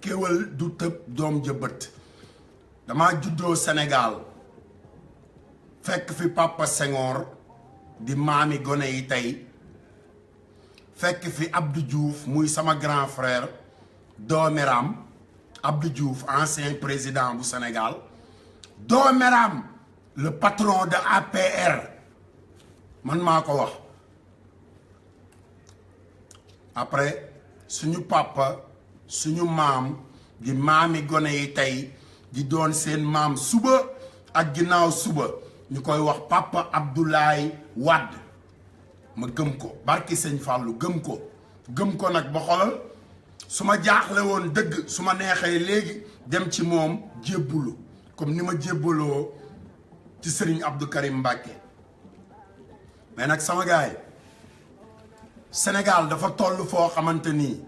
kéwal du tëb doom jëbët dama juddoo Sénégal fekk fi Papa Senghor di maami gone yi tey fekk fi Abdou Diouf muy sama grand frère dooméram Abdou Diouf ancien président bu Sénégal dooméram le patron de APR man maa ko wax après suñu papa suñu maam di maami gone yi tey di doon seen maam suba ak ginnaaw suba ñu koy wax Papa Abdoulaye Wade ma gëm ko barki sëñ Fallou gëm ko nag ba xolal su ma jaaxle woon dëgg su ma neexee léegi dem ci moom jébbulu comme ni ma jébbaloo ci Serigne Abdou Karim Mbacké mais nag sama gaay Sénégal dafa toll foo xamante nii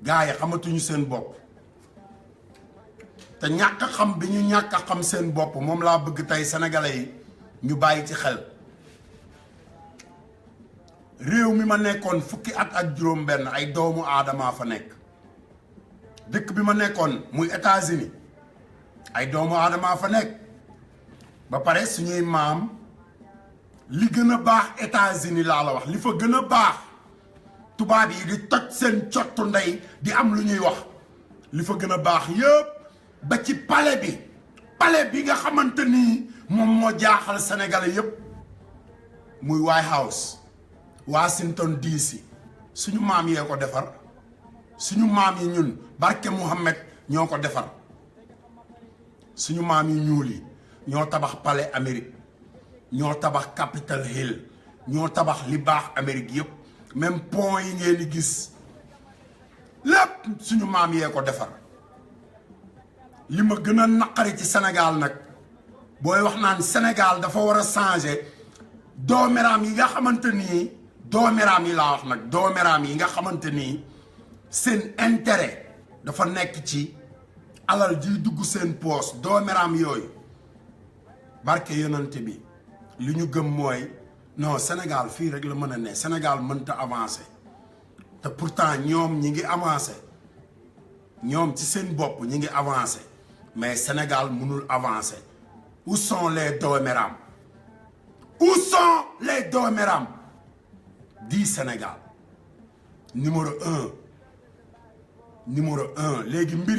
gaa yi xamatuñu seen bopp te ñàkk xam bi ñu ñàkk xam seen bopp moom laa bëgg tey sénégalais yi ñu bàyyi ci xel réew mi ma nekkoon fukki at ak juróom benn ay doomu aadama fa nekk dëkk bi ma nekkoon muy États-Unis ay doomu aadama fa nekk ba pare suñuy maam li gën a baax États-Unis laa la wax li fa gën a baax tubaab yi di toj seen cottu ndey di am lu ñuy wax li fa gën a baax yëpp ba ci palais bi nga xamante ni moom moo jaaxal sénégalais yëpp muy White House Washington DC suñu maam yee ko defar suñu maam yi ñun barke Mouhamed ñoo ko defar suñu maam yi ñuul yi ñoo tabax palais Amérique ñoo tabax Capitol Hill ñoo tabax li baax Amérique yëpp même pont yi ngeen di gis lépp suñu maam yee ko defar li ma gën a naqari ci Sénégal nag booy wax naan Sénégal dafa war a changer dooméraam yi nga xamante nii dooméraam yi laa wax nag dooméraam yi nga xamante nii seen intérêt dafa nekk ci alal jiy dugg seen poos dooméraam yooyu barke yonante bi li ñu gëm mooy non Sénégal fii rek la mën a ne Sénégal mënta avancer te pourtant ñoom ñi ngi avancer ñoom ci seen bopp ñi ngi avancer mais Sénégal mënul avancer où sont les dooméram di Sénégal numéro un léegi mbir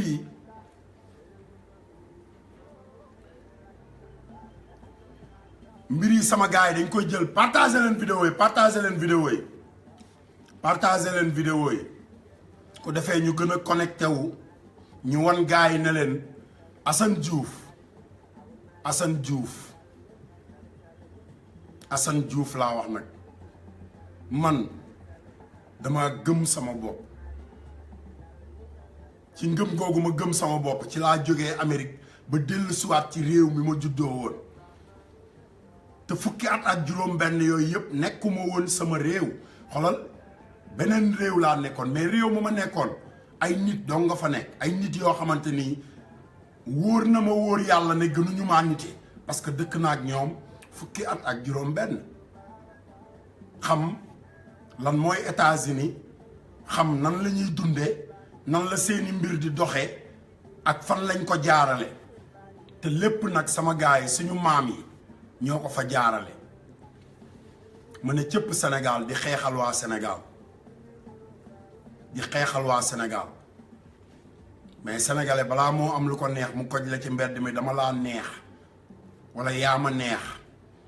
yi sama gars yi dañ koy jël partager leen vidéo yi ko defee ñu gën a connecté wu ñu wan gars yi ne leen Assane Diouf laa wax nag man dama gëm sama bopp ci ngëm googu ma gëm sama bopp ci laa jógee Amérique ba dellu siwaat ci réew mi ma juddoo woon te fukki at ak juróom benn yooyu yëpp nekkuma woon sama réew xolal beneen réew laa nekkoon mais réew ma nekkoon ay nit dong nga fa nekk ay nit yoo xamante ni wóor na ma wóor yàlla ne gënuñu maa nite parce que dëkk na ak ñoom fukki at ak juróom benn xam lan mooy États-Unis xam nan la ñuy dundee nan la seeni mbir di doxee ak fan lañ ko jaarale te lépp nag sama gars yi suñu maam yi ñoo ko fa jaarale ma ne cëpp Sénégal di xeexal waa Sénégal mais sénégalais balaa moo am lu ko neex mu koj la ci mbedd mi dama laa neex wala yaa ma neex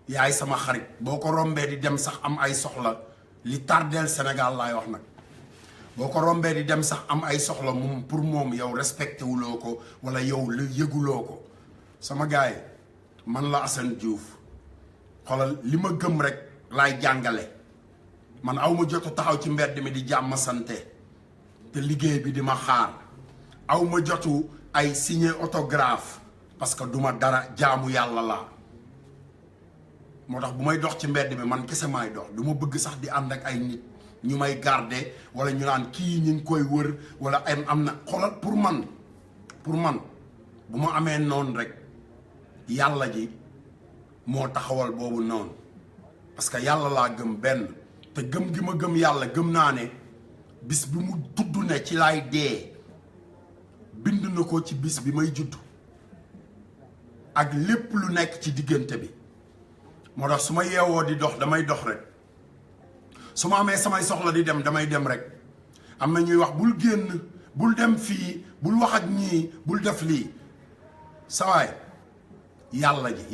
yaay sama xarit boo ko rombee di dem sax am ay soxla li tardeel Sénégal laay wax nag boo ko rombee di dem sax am ay soxla moom pour moom yow respecté wuloo ko wala yow lu yëguloo ko sama gars yi man la Assane Diouf xoolal li ma gëm rek laay jàngale man aw ma jotu taxaw ci mbedd mi di jàmm sante te liggéey bi di ma xaar aw ma jotu ay signé autographe parce que duma dara jaamu yàlla laa moo tax bu may dox ci mbedd mi man kese maay dox du ma bëgg sax di ànd ak ay nit ñu may garder wala ñu naan kii ñu ngi koy wër wala am na xoolal pour man bu ma amee noonu rek yàlla ji moo taxawal boobu noonu parce que yàlla laa gëm benn te gëm gi ma gëm yàlla gëm naa ne bis bi mu tudd ne ci laay dee bind na ko ci bis bi may judd ak lépp lu nekk ci diggante bi moo tax su ma yeewoo di dox damay dox rek su ma amee samay soxla di dem damay dem rek am na ñuy wax bul génn bul dem fii bul wax ak ñii bul def lii sawaay yàlla ji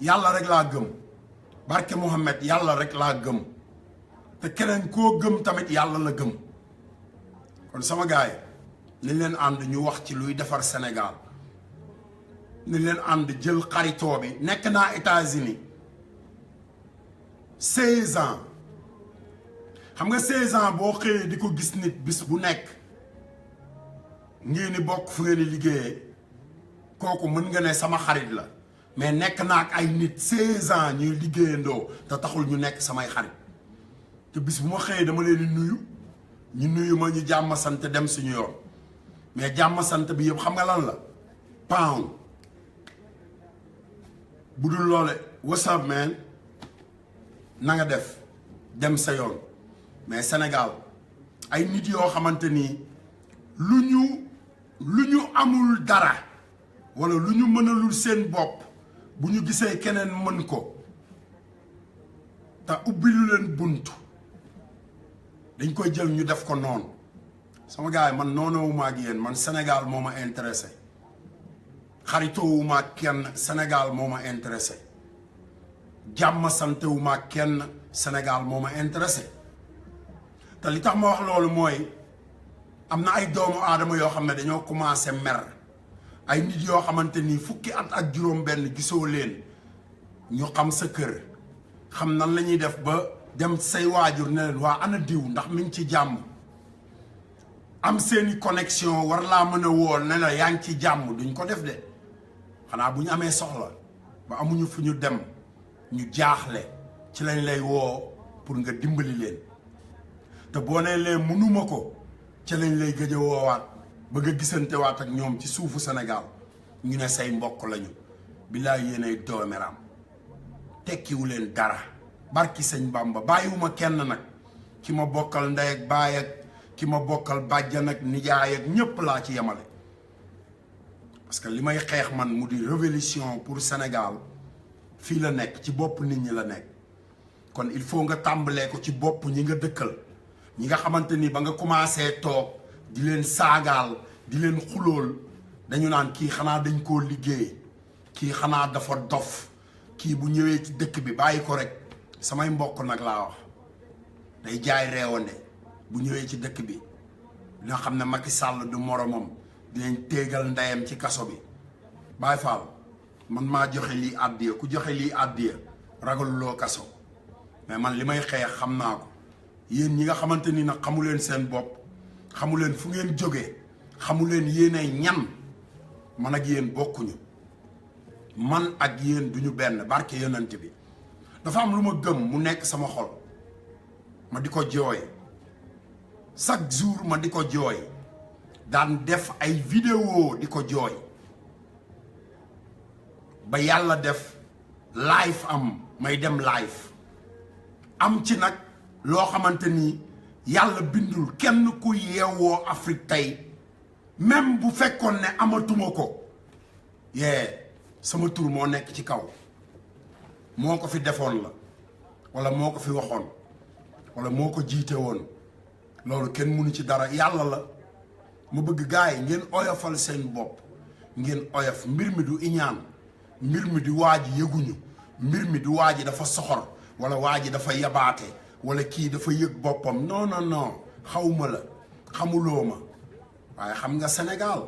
yàlla rek laa gëm barke Muhammad yàlla rek laa gëm te keneen koo gëm tamit yàlla la gëm kon sama gaay nañ leen ànd ñu wax ci luy defar Sénégal nañ leen ànd jël xaritoo bi nekk naa États-Unis 16 ans xam nga 16 ans boo xëyee di ko gis nit bis bu nekk ngeen ni bokk fu ngeen di liggéeyee kooku mën nga ne sama xarit la mais nekk naa ak ay nit 16 ans ñuy liggéeyandoo te taxul ñu nekk samay xarit te bis bu ma xëyee dama leen di nuyu ñu nuyu ma ñu jàmm sant dem suñu yoon mais jàmm sant bi yëpp xam nga lan la pound bu dul loole what's up man na nga def dem sa yoon mais Sénégal ay nit yoo xamante ni lu ñu amul dara wala lu ñu mënalul seen bopp bu ñu gisee keneen mën ko te ubbi lu leen buntu dañ koy jël ñu def ko noonu sama gars yi man noonowuma ak yéen man Sénégal moo ma intéressé xaritoowuma ak kenn Sénégal moo ma intéressé jàmm santewuma ak kenn Sénégal moo ma intéressé te li tax ma wax loolu mooy am na ay doomu aadama yoo xam ne dañoo commencé mer ay nit yoo xamante ni fukki at ak juróom benn gisoo leen ñu xam sa kër xam nan la ñuy def ba dem say waajur ne leen waa ana diw ndax mi ngi ci jàmm am seeni connexion war laa mën a woo ne la yaa ngi ci jàmm duñ ko def de xanaa bu ñu amee soxla ba amuñu fu ñu dem ñu jaaxle ci lañ lay woo pour nga dimbali leen te boo nee leen mënuma ko ci lañ lay gëj a woowaat ba nga gisantewaat ak ñoom ci suufu Sénégal ñu ne say mbokk lañu billaay yéenay doomeram tekkiwu leen dara barki sëñ Bamba bàyyiwuma kenn nag ki ma bokkal ndey ak baay ak ki ma bokkal bàjjan ak nijaay ak ñépp laa ci yemale parce que li may xeex man mu di révolution pour Sénégal fii la nekk ci bopp nit ñi la nekk kon il faut nga tàmbalee ko ci bopp ñi nga dëkkal ñi nga xamante ni ba nga commencé toog di leen saagaal di leen xulool dañu naan kii xanaa dañ koo liggéey kii xanaa dafa dof kii bu ñëwee ci dëkk bi bàyyi ko rek samay mbokk nag laa wax day jaay reewande bu ñëwee ci dëkk bi dina xam ne Macky Sall du moromam dinañ téegal ndeyam ci kaso bi Baye Fall man maa joxe lii àddiya ku joxe lii àddiya ragaluloo kaso mais man li may xeex xam naa ko yéen ñi nga xamante ni nag xamu leen seen bopp xamu leen fu ngeen jógee xamu leen yéenay ñan man ak yéen bokkuñu man ak yéen duñu benn barke yonent bi dafa am lu ma gëm mu nekk sama xol ma di ko jooy chaque jour ma di ko jooy daan def ay vidéo di ko jooy ba yàlla def live am may dem live am ci nag loo xamante ni yàlla bindul kenn ku yeewoo Afrique tey même bu fekkoon ne amatuma ko sama tur moo nekk ci kaw moo ko fi defoon la wala moo ko fi waxoon wala moo ko jiite woon loolu kenn mënu ci dara yàlla la mu bëgg gaay yi ngeen oyofal seen bopp ngeen oyof mbir mi du iñaan mbir mi di waa ji yëguñu mbir mi di waa ji dafa soxor wala waa ji dafa yabaate wala kii dafa yëg boppam non xawma la xamuloo ma waaye xam nga Sénégal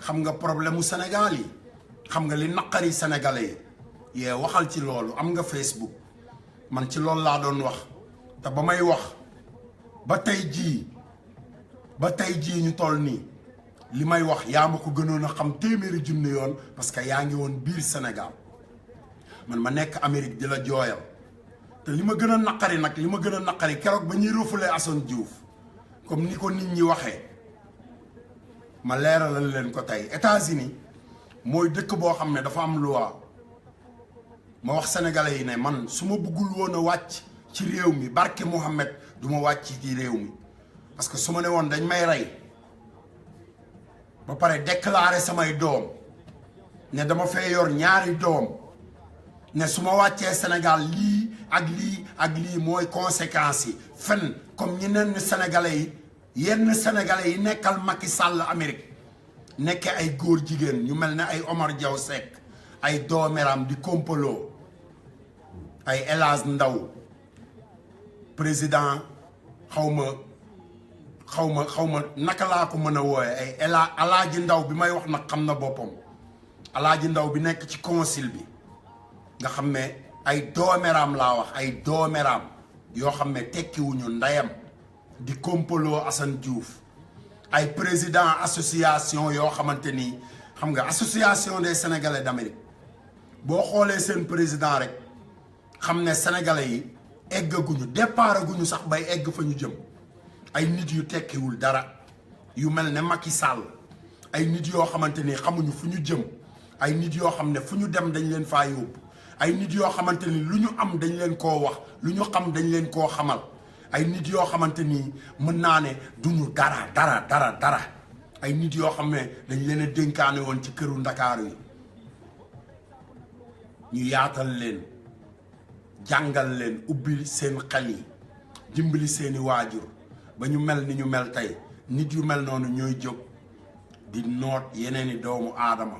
xam nga problème mu Sénégal yi xam nga li naqari sénégalais yi yee waxal ci loolu am nga Facebook man ci loolu laa doon wax te ba may wax ba tey jii ñu toll nii li may wax yaa ma ko gënoon a xam téeméeri junni yoon parce que yaa ngi woon biir Sénégal man ma nekk Amérique di la jooyal te li ma gën a naqari nag li ma gën a naqari keroog ba ñuy refoulé Assane Diouf comme ni ko nit ñi waxee ma leeralal leen ko tey États-Unis mooy dëkk boo xam ne dafa am loi ma wax sénégalais yi ne man su ma bëggul woon a wàcc ci réew mi barke Mohamed du ma wàcc ci réew mi parce que su ma ne woon dañ may rey ba pare déclarer samay doom ne dama fee yor ñaari doom ne su ma wàccee Sénégal lii ak lii mooy conséquences yi fen comme yenn sénégalais yi nekkal Macky Sall Amérique nekke ay góor jigéen ñu mel ne ay Omar Diaw Seck ay doomeram di kompaloo ay El Hadj Ndaw président xaw ma naka laa ko mën a wooye ay Alaaji Ndaw bi may wax nag xam na boppam Alaaji Ndaw bi nekk ci conseil bi nga xam ne ay doomeram laa wax ay doomeram yoo xam ne tekkiwuñu ndeyam di kompaloo Assane Diouf ay président association yoo xamante ni xam nga association des sénégalais d'Amérique boo xoolee seen président rek xam ne sénégalais yi eggaguñu départ guñu sax bay egg fa ñu jëm ay nit yu tekkiwul dara yu mel ne Macky Sall ay nit yoo xamante ni xamuñu fu ñu jëm ay nit yoo xam ne fu ñu dem dañ leen faa yóbbu ay nit yoo xamante ni lu ñu am dañ leen koo wax lu ñu xam dañ leen koo xamal ay nit yoo xamante ni mën naa ne duñu dara ay nit yoo xam ne dañ leen a dénkaane woon ci këru Ndakaaru yi ñu yaatal leen jàngal leen ubbi seen xel yi dimbali seeni waajur ba ñu mel ni ñu mel tey nit yu mel noonu ñooy jóg di noot yeneeni doomu aadama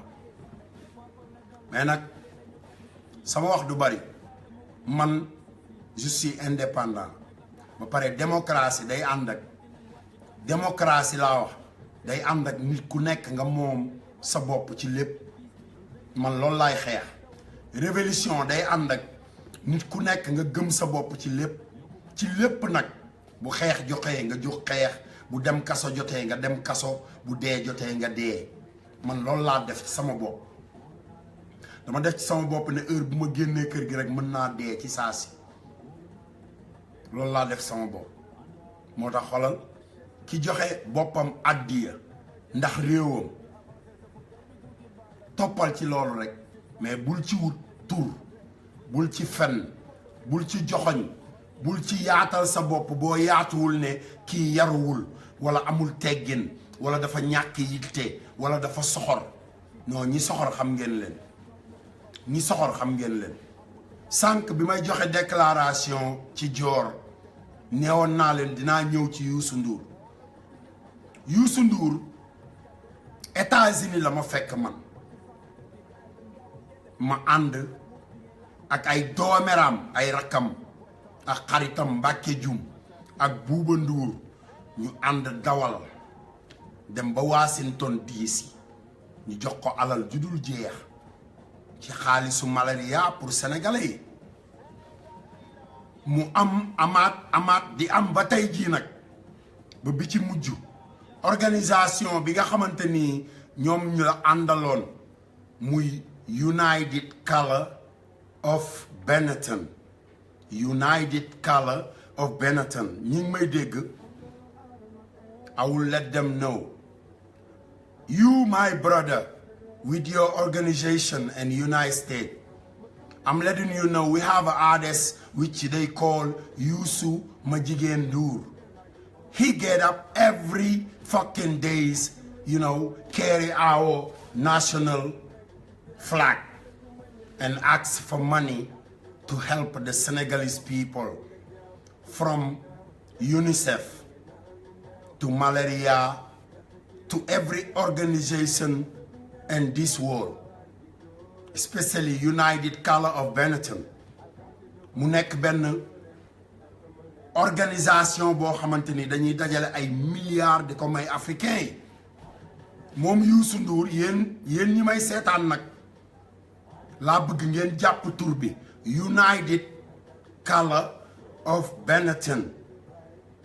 mais nag sama wax du bari man je suis indépendant ba pare démocratie day ànd ak démocratie laa wax day ànd ak nit ku nekk nga moom sa bopp ci lépp man loolu laay xeex révolution day ànd ak nit ku nekk nga gëm sa bopp ci lépp nag bu xeex joxee nga jox xeex bu dem kaso jotee nga dem kaso bu dee jotee nga dee man loolu laa def ci sama bopp dama def ci sama bopp ne heure bu ma génnee kër gi rek mën naa dee ci saa si loolu laa def sama bopp moo tax xolal ki joxe boppam addiya ndax réewam toppal ci loolu rek mais bul ci wut tur bul ci fen bul ci joxoñ bul ci yaatal sa bopp boo yaatuwul ne kii yaruwul wala amul teggin wala dafa ñàkk yitte wala dafa soxor non ñi soxor xam ngeen leen sànq bi may joxe déclaration ci Dior neewoon naa leen dinaa ñëw ci Youssou Ndour États-Unis la ma fekk man ma ànd ak ay doomeram ay rakkam ak xaritam Mbacke Dioum ak Bouba Ndour ñu ànd dawal dem ba Washington DC ñu jox ko alal ju dul jeex ci xaalisu malaria pour sénégalais yi mu amaat di am ba tey jii nag ba bi ci mujj organisation bi nga xamante ni ñoom ñu la àndaloon muy United Color of Benetton United Color of Benetton ñi ngi may dégg I will let them know you my brother with your organization in United States I'm letting you know we have an artist which they call Youssou Madjiguène Ndour. He get up every fucking days, carry our national flag and ask for money to help the Senegalese people from UNICEF to malaria to every organization in this world. Especially United Color of Benetton mu nekk benn organisation boo xamante ni dañuy dajale ay milliards di ko may africains yi moom Youssou Ndour yéen ñi may seetaan nag laa bëgg ngeen jàpp tur bi United Color of Benetton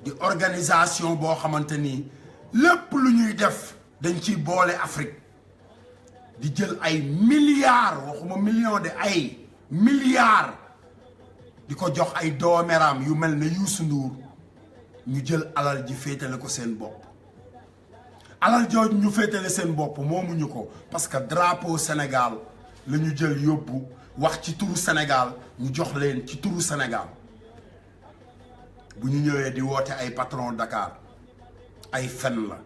di organisation boo xamante ni lépp lu ñuy def dañ ciy boole Afrique di jël ay milliards waxuma millions de ay milliards di ko jox ay doomeram yu mel ne Youssou Ndour ñu jël alal ji féetale ko seen bopp alal jooju ñu féetale seen bopp moomuñu ko parce que drapeau Sénégal la ñu jël yóbbu wax ci turu Sénégal ñu jox leen ci turu Sénégal bu ñu ñëwee di woote ay patron Dakar ay fen la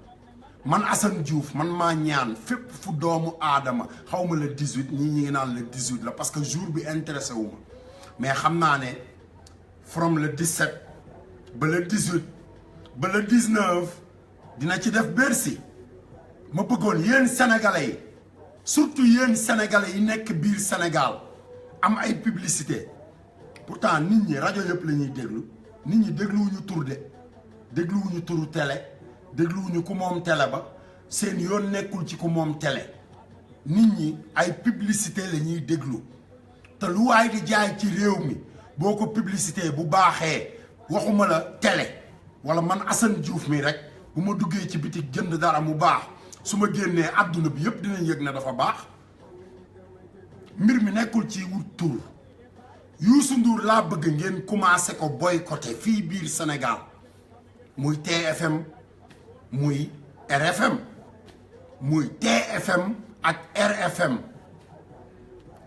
man Assane Diouf man maa ñaan fépp fu doomu aadama xaw ma le 18 ñi ngi naan le 18 la parce que jour bi intéressé wu ma mais xam naa ne from le 17 ba le 18 ba le 19 dina ci def Bercy ma bëggoon yéen sénégalais yi surtout yéen sénégalais yi nekk biir Sénégal am ay publicité pourtant nit ñi rajo yëpp la ñuy déglu nit ñi dégluwuñu tur de dégluwuñu turu télé dégluwuñu ku moom télé ba seen yoon nekkul ci ku moom télé nit ñi ay publicité la ñuy déglu te lu waay di jaay ci réew mi boo ko publicité bu baaxee waxuma la télé wala man Assane Diouf mi rek bu ma duggee ci bitik jënd dara mu baax su ma génnee àdduna bi yëpp dinañ yëg ne dafa baax mbir mi nekkul ci wut tur Youssou Ndour laa bëgg ngeen commencé ko boycotté fii biir Sénégal muy TFM muy RFM muy TFM ak RFM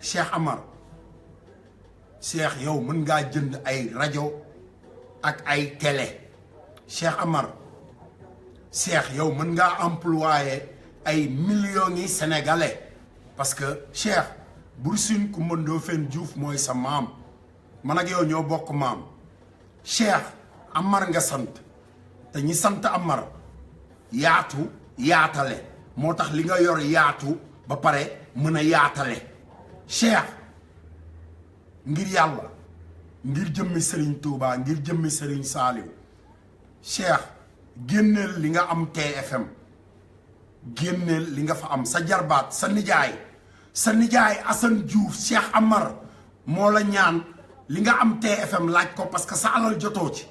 Cheikh Amar Cheikh yow mën ngaa jënd ay rajo ak ay télé Cheikh Amar Cheikh yow mën ngaa employé ay millions yi sénégalais parce que Cheikh Bour Sine Coumba Ndoffène Diouf mooy sa maam man ak yow ñoo bokk maam Cheikh Amar nga sant te ñi sant Amar yaatu yaatale moo tax li nga yor yaatu ba pare mën a yaatale Cheikh ngir yàlla ngir jëmmi Serigne Touba ngir jëmmi Serigne Saliou Cheikh génneel li nga am TFM génneel li nga fa am sa jarbaat sa nijaay Assane Diouf Cheikh Amar moo la ñaan li nga am TFM laaj ko parce que sa alal jotoo ci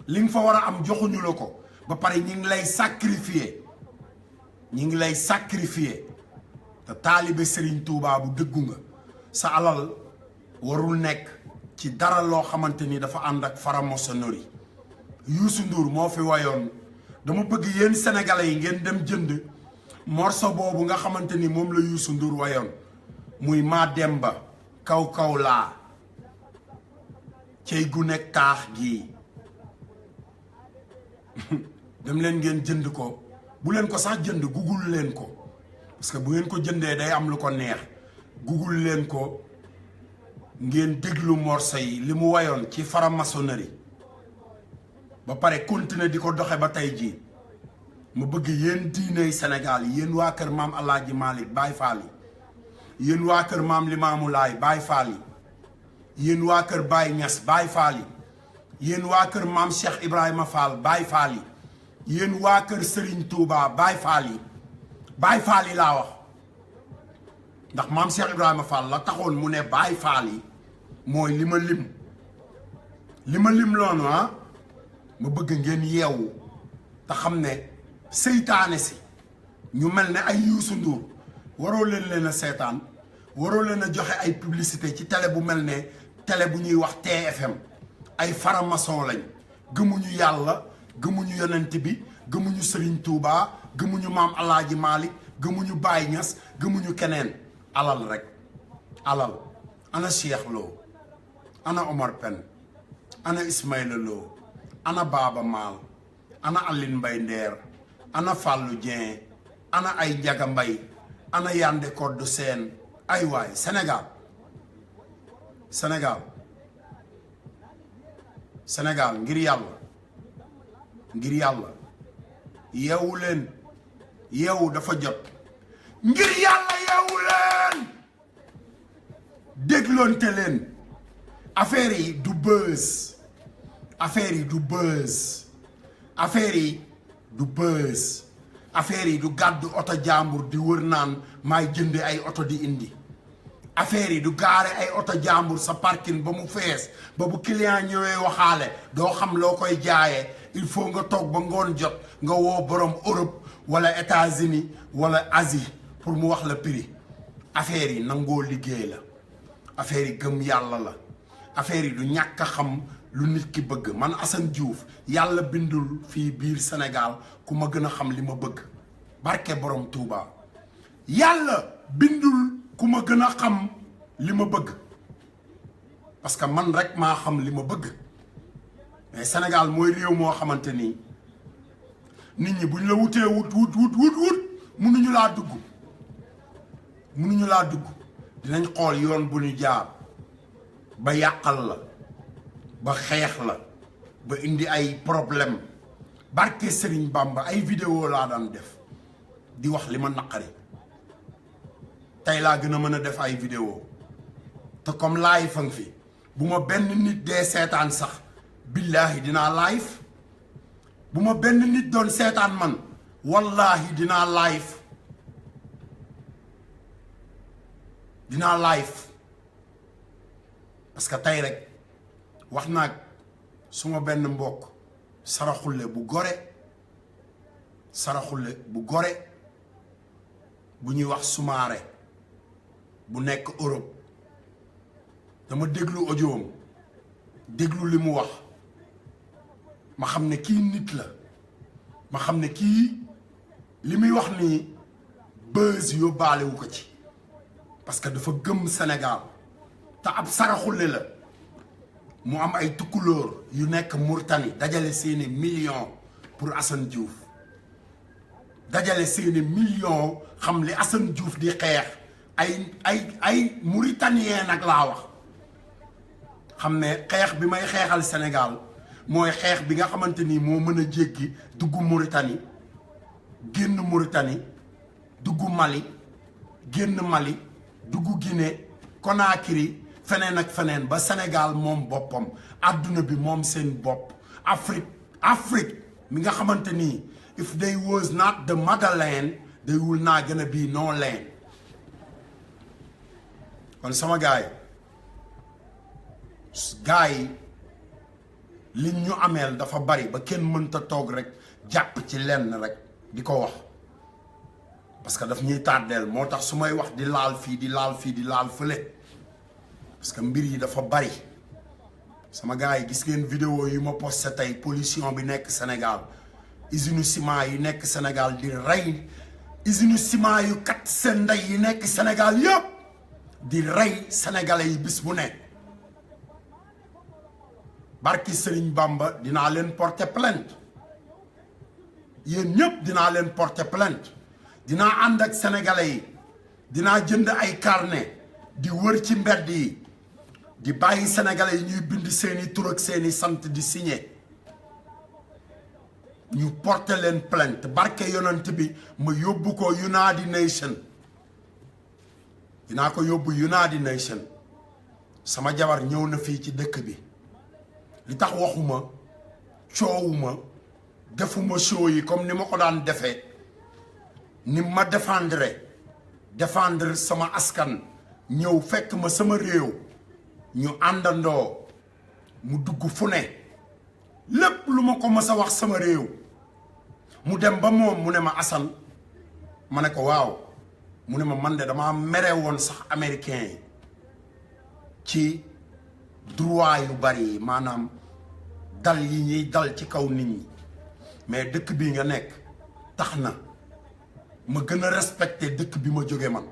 li nga fa war a am joxuñu la ko ba pare ñi ngi lay sacrifier te taalibe Serigne Touba bu dëggu nga sa alal warul nekk ci dara loo xamante ni dafa ànd ak franc-maçonnerie Youssou Ndour moo fi wayoon dama bëgg yéen sénégalais yi ngeen dem jënd morceau boobu nga xamante ni moom la Youssou Ndour wayoon muy maa demba kaw laa cey gu nekk taax gii dem leen ngeen jënd ko bu leen ko sax jënd google leen ko parce que bu ngeen ko jëndee day am lu ko neex google leen ko ngeen déglu morceau yi li mu wayoon ci franc-maçonnerie ba pare continuer di ko doxe ba tey jii ma bëgg yéen diiney Sénégal yéen waa kër maam Alaaji Malick Baye Fall yi yéen waa kër maam Limaamu Laay Baye Fall yi yéen waa kër Baye Niass Baye Fall yi yéen waa kër maam Cheikh Ibrahima Fall Baye Fall yi yéen waa kër Serigne Touba Baye Fall yi laa wax ndax maam Cheikh Ibrahima Fall la taxoon mu ne Baye Fall yi mooy li ma lim loonu ma bëgg ngeen yeewu te xam ne seytaane si ñu mel ne ay Youssou Ndour waroo leen a seetaan waroo leen a joxe ay publicité ci télé bu mel ne télé bu ñuy wax TFM ay faramason lañ gëmuñu yàlla gëmuñu yonent bi gëmuñu Serigne Touba gëmuñu maam Alaaji Malick gëmuñu Baye Niass gëmuñu keneen alal rek alal ana Cheikh Lo ana Omar Pène ana Ismaïla Lo ana Baaba Maal ana Aline Mbaye Nder ana Fallou Dieng ana ay Njaga Mbay ana Yande Codou Sène ay waay Sénégal ngir yàlla yeewu leen yeewu dafa jot ngir yàlla yeewu leen dégloonte leen affaire yi du buzz affaire yi du gàddu oto jàmbur di wër naan maay jënd ay oto di indi affaire yi du gaare ay oto jàmbur sa parking ba mu fees ba bu client ñëwee waxaale doo xam loo koy jaayee il faut nga toog ba ngoon jot nga woo borom Europe wala États-Unis wala Asie pour mu wax la prix affaire yi nangoo liggéey la affaire yi gëm yàlla la affaire yi du ñàkk a xam lu nit ki bëgg man Assane Diouf yàlla bindul fii biir Sénégal ku ma gën a xam li ma bëgg barke borom Touba yàlla bindul ku ma gën a xam li ma bëgg parce que man rek maa xam li ma bëgg mais Sénégal mooy réew moo xamante ni nit ñi buñ la wutee wut mënuñu laa dugg dinañ xool yoon bu ñu jaar ba yàqal la ba xeex la ba indi ay problème barke Serigne Bamba ay vidéo laa daan def di wax li ma naqari tey laa gën a mën a def ay vidéo te comme live fa nga fi bu ma benn nit dee seetaan sax billaahi dinaa live bu ma benn nit doon seetaan man wallaahi dinaa live parce que tey rek wax naag suma benn mbokk saraxulle bu gore bu ñuy wax Soumaré bu nekk Europe dama déglu audioom déglu li mu wax ma xam ne kii nit la ma xam ne kii li muy wax nii buzz yóbbaale wu ko ci parce que dafa gëm Sénégal te ab saraxulle la mu am ay tukkulóor yu nekk Mauritanie dajale seeni millions pour Assane Diouf dajale seeni millions xam li Assane Diouf di xeex ay Mauritanien nag laa wax xam ne xeex bi may xeexal Sénégal mooy xeex bi nga xamante ni moo mën a jéggi dugg Mauritanie génn Mauritanie dugg Mali génn Mali dugg Guinée Conakry feneen ak feneen ba Sénégal moom boppam àdduna bi moom seen bopp Afrique mi nga xamante ni if they was not the motherland they will not gonna be no land kon sama gaay yi li ñu ameel dafa bari ba kenn mënta toog rek jàpp ci lenn rek di ko wax parce que daf ñuy tàddeel moo tax su may wax di laal fii di laal fële parce que mbir yi dafa bari sama gars yi gis ngeen vidéo yu ma posté tey pollution bi nekk Sénégal usine ciment yi nekk Sénégal di rey usine ciment yu kat seen ndey yi nekk Sénégal yëpp di rey sénégalais yi bis bu nekk barki Serigne Bamba dinaa leen porter plainte yéen ñëpp dinaa leen porter plainte dinaa ànd ak sénégalais yi dinaa jënd ay carnet di wër ci mbedd yi di bàyyi sénégalais yi ñuy bind seeni tur ak seeni sant di signé ñu porter leen plainte barke yonent bi ma yóbbu ko United Nations dinaa ko yóbbu United Nations sama jabar ñëw na fii ci dëkk bi li tax waxuma coowuma defuma show yi comme ni ma ko daan defee ni ma défendre sama askan ñëw fekk ma sama réew ñu àndandoo mu dugg fu ne lépp lu ma ko mës a wax sama réew mu dem ba moom mu ne ma Assane ma ne ko waaw mu ne ma man de dama mere woon sax américain yi ci droit yu bari maanaam dal yi ñuy dal ci kaw nit ñi mais dëkk bii nga nekk tax na ma gën a respecté dëkk bi ma jóge man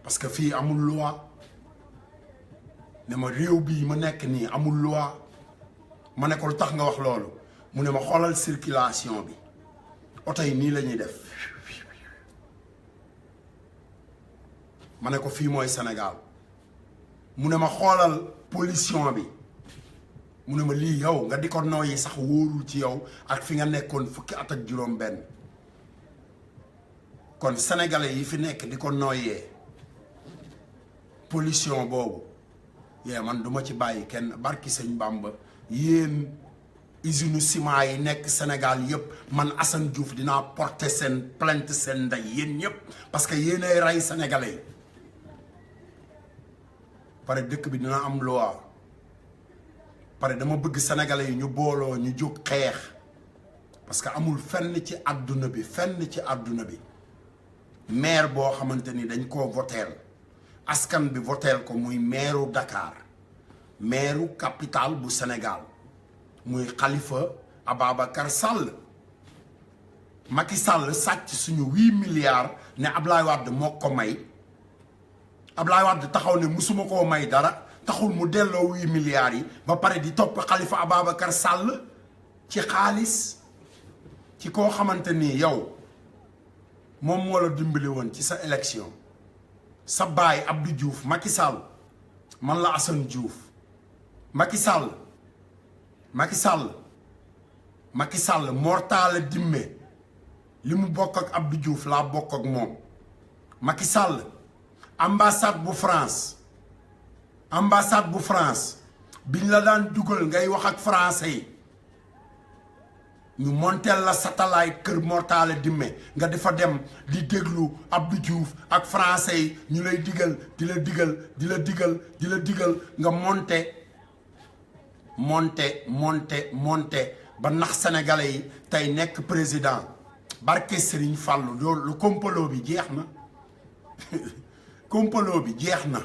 parce que fii amul loi ne ma réew bii ma nekk nii amul loi ma ne ko lu tax nga wax loolu mu ne ma xoolal circulation bi oto yi nii la ñuy def ma ne ko fii mooy Sénégal mu ne ma xoolal pollution bi mu ne ma lii yow nga di ko nooyi sax wóorul ci yow ak fi nga nekkoon fukki at ak juróom benn kon sénégalais yi fi nekk di ko nooyee pollution boobu yee man duma ci bàyyi kenn barki sëñ Bamba yéen usine ciment yi nekk Sénégal yëpp man Assane Diouf dinaa porter seen plainte seen ndey yéen ñëpp parce que yéenay rey sénégalais yi pare dëkk bi dina am loi pare dama bëgg sénégalais yi ñu booloo ñu jóg xeex parce que amul fenn ci àdduna bi maire boo xamante ni dañ koo voteel askan bi voteel ko muy maireu Dakar maireu capitale bu Sénégal muy Khalifa Ababacar Sall Macky Sall sàcc suñu 8 milliards ne Ablaye Wade moo ko may Ablaye Wade taxaw ne musuma koo may dara taxul mu delloo 8 milliards yi ba pare di topp Khalifa Ababacar Sall ci xaalis ci koo xamante ni yow moom moo la dimbali woon ci sa élection sa baay Abdou Diouf Macky Sall man la Assane Diouf Macky Sall Mor Talla Dimmé li mu bokk ak Abdou Diouf laa bokk ak moom Macky Sall ambassade bu France biñ la daan dugal ngay wax ak français yi ñu monteel la satellite kër Mor Talla Dimmé nga di fa dem di déglu Abdou Diouf ak français yi ñu lay digal di la digal nga monté ba nax sénégalais yi tey nekk président barke Serigne Fallou loolu lu complot bi jeex na complot bi jeex na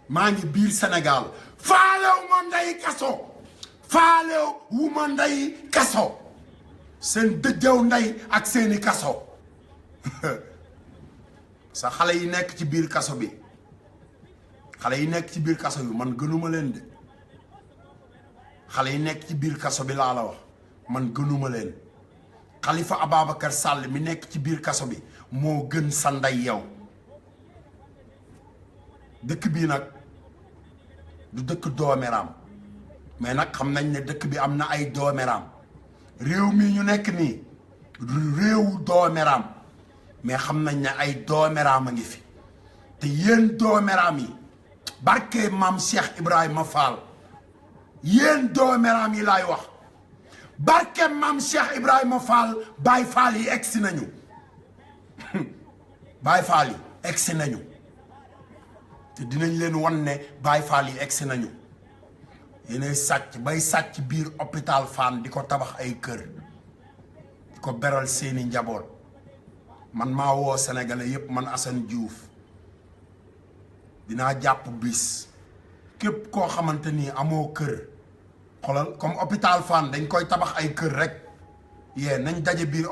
maa ngi biir Sénégal faalew ma ndey kaso seen dëjëw ndey ak seeni kaso sa xale yi nekk ci biir kaso bi man gënuma leen de xale yi nekk ci biir kaso bi laa la wax man gënuma leen Khalifa Ababacar Sall mi nekk ci biir kaso bi moo gën sa ndey yow dëkk bii nag du dëkk dooméram mais nag xam nañ ne dëkk bi am na ay dooméram réew mi ñu nekk nii du réewu dooméram mais xam nañ ne ay dooméram a ngi fi te yéen dooméram yi barke maam Cheikh Ibrahima Fall yéen dooméram yi laay wax barke maam Cheikh Ibrahima Fall Baye Fall yi egsi nañu Baye Fall yi egsi nañu te dinañ leen wan ne Baye Fall yi egsi nañu yéenay sàcc bay sàcc biir hôpital Fann di ko tabax ay kër di ko beral seeni njaboot man maa woo sénégalais yépp man Assane Diouf dinaa jàpp bis képp koo xamante ni amoo kër xoolal comme hôpital Fann dañ koy tabax ay kër rek nañ daje biir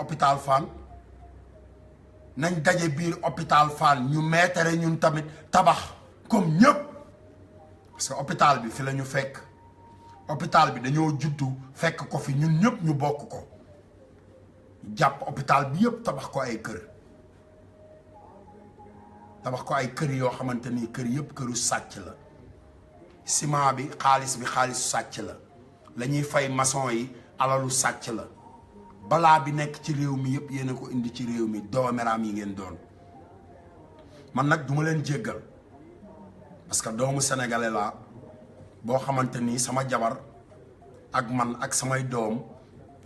hôpital Fann ñu meetare ñun tamit tabax comme ñëpp parce que hôpital bi fi la ñu fekk hôpital bi dañoo juddu fekk ko fi ñun ñëpp ñu bokk ko jàpp hôpital bi yëpp tabax ko ay kër yoo xamante ni kër yëpp këru sàcc la ciment bi xaalisu sàcc la ñuy fay maçon yi alalu sàcc la balaa bi nekk ci réew mi yëpp yéen a ko indi ci réew mi doomeraam yi ngeen doon man nag duma leen jéggal parce que doomu sénégalais laa boo xamante ni sama jabar ak man ak samay doom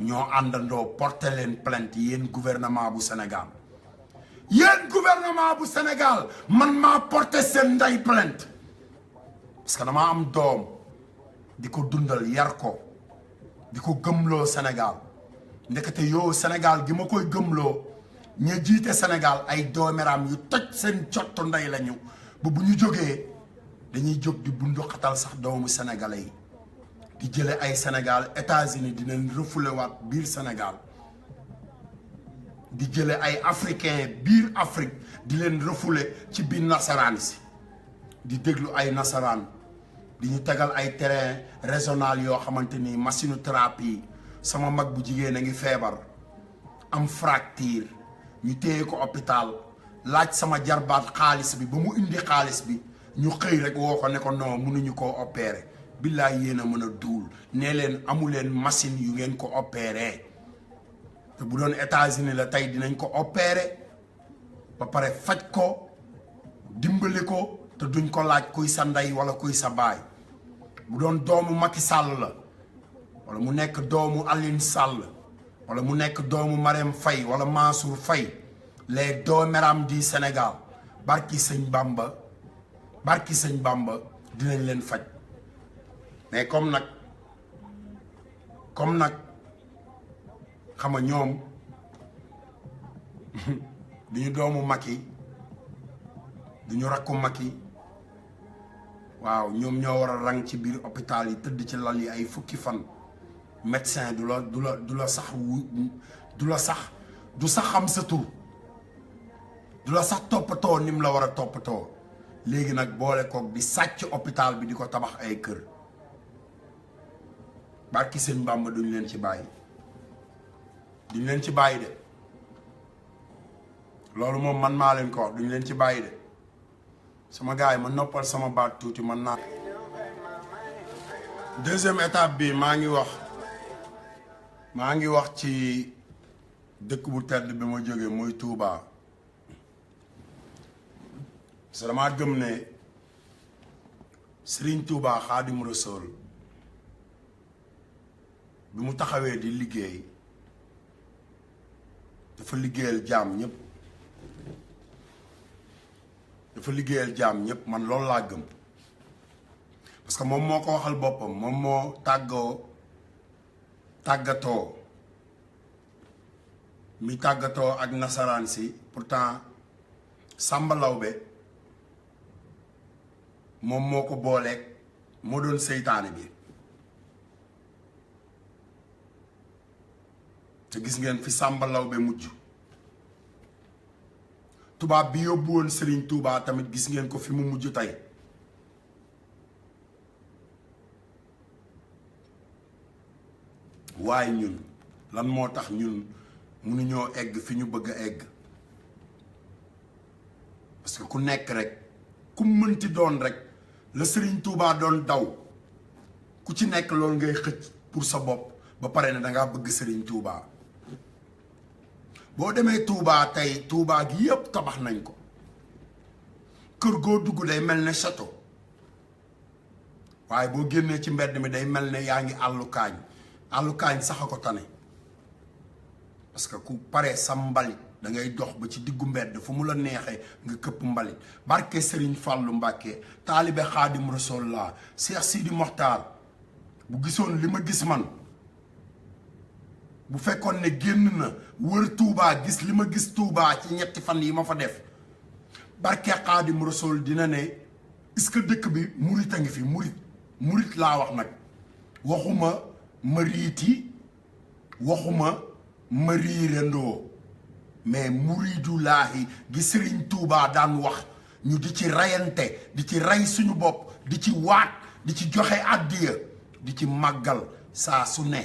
ñoo àndandoo porter leen plainte yéen gouvernement bu Sénégal man maa porter seen ndey plainte parce que damaa am doom di ko dundal yar ko di ko gëmloo Sénégal ndekete yow Sénégal gi ma koy gëmloo ña jiite Sénégal ay doomeram yu toj seen cottu ndey lañu bu ñu jógee dañuy jóg di bundu xatal sax doomu sénégalais yi di jële ay Sénégal États-Unis dinañ refoulé waat biir Sénégal di jële ay africain biir Afrique di leen refoulé ci biir nasaraan si di déglu ay nasaraan di ñu tegal ay terrain régional yoo xamante ni machine thérapie sama mag bu jigéen a ngi feebar am fracture ñu téye ko hôpital laaj sama jarbaat xaalis bi ba mu indi xaalis bi ñu xëy rek woo ko ne ko non mënuñu koo opérer billaay yéen a mën a duul nee leen amu leen machine yu ngeen ko opérer te bu doon États-Unis la tey dinañ ko opérer ba pare faj ko dimbali ko te duñ ko laaj kuy sa ndey wala kuy sa baay bu doon doomu Macky Sall la wala mu nekk doomu Aline Sall wala mu nekk doomu Marème Faye wala Mansour Faye les dooméram du Sénégal barki sëñ Bamba dinañ leen faj mais comme nag xam nga ñoom duñu doomu Macky duñu rakku Macky waaw ñoom ñoo war a rang ci biir hôpital yi tëdd ci lal yi ay fukki fan médecin du sax xam sa tur du la sax toppatoo ni mu la war a toppatoo léegi nag boole koog di sàcc hôpital bi di ko tabax ay kër barki sëñ Bàmba duñ leen ci bàyyi duñ leen ci bàyyi de loolu moom man maa leen ko wax duñ leen ci bàyyi de sama gars yi ma noppal sama baat tuuti man naa. deuxième étape bi maa ngi wax ci dëkk bu tedd bi ma jógee muy Touba parce que damaa gëm ne Serigne Touba Xaadim Rasuul bi mu taxawee di liggéey dafa liggéeyal jaam ñëpp man loolu laa gëm parce que moom moo ko waxal boppam moom moo tàggatoo mi tàggatoo ak nasaraan si pourtant Samba Lawbe moom moo ko booleeg moo doon seytaane bi te gis ngeen fi Samba Lawbe mujj tubaab bi yóbbu woon Serigne Touba tamit gis ngeen ko fi mu mujj tey waaye ñun lan moo tax ñun mënuñoo egg fi ñu bëgg a egg parce que ku nekk rek ku mënti doon rek la Serigne Touba doon daw ku ci nekk loolu ngay xëcc pour sa bopp ba pare ne dangaa bëgg Serigne Touba boo demee Touba tey Touba gi yépp tabax nañ ko kër goo dugg day mel ne château waaye boo génnee ci mbedd mi day mel ne yaa ngi àllu kaañ sax a ko tane parce que ku pare sa mbalit da ngay dox ba ci diggu mbedd fu mu la neexee nga këpp mbalit barke Serigne Fallou Mbacke taalibe Xaadim Rasul la Cheikh Sidi Mokhtar bu gisoon li ma gis man bu fekkoon ne génn na wër Touba gis li ma gis Touba ci ñetti fan yi ma fa def barke Xaadim Rasul dina ne est-ce que dëkk bi murit a ngi fi murit laa wax nag waxuma mariiti waxuma mariirandoo mais muridulaahi gi Serigne Touba daan wax ñu di ci rayante di ci rey suñu bopp di ci waat di ci joxe àddiya di ci màggal saa su ne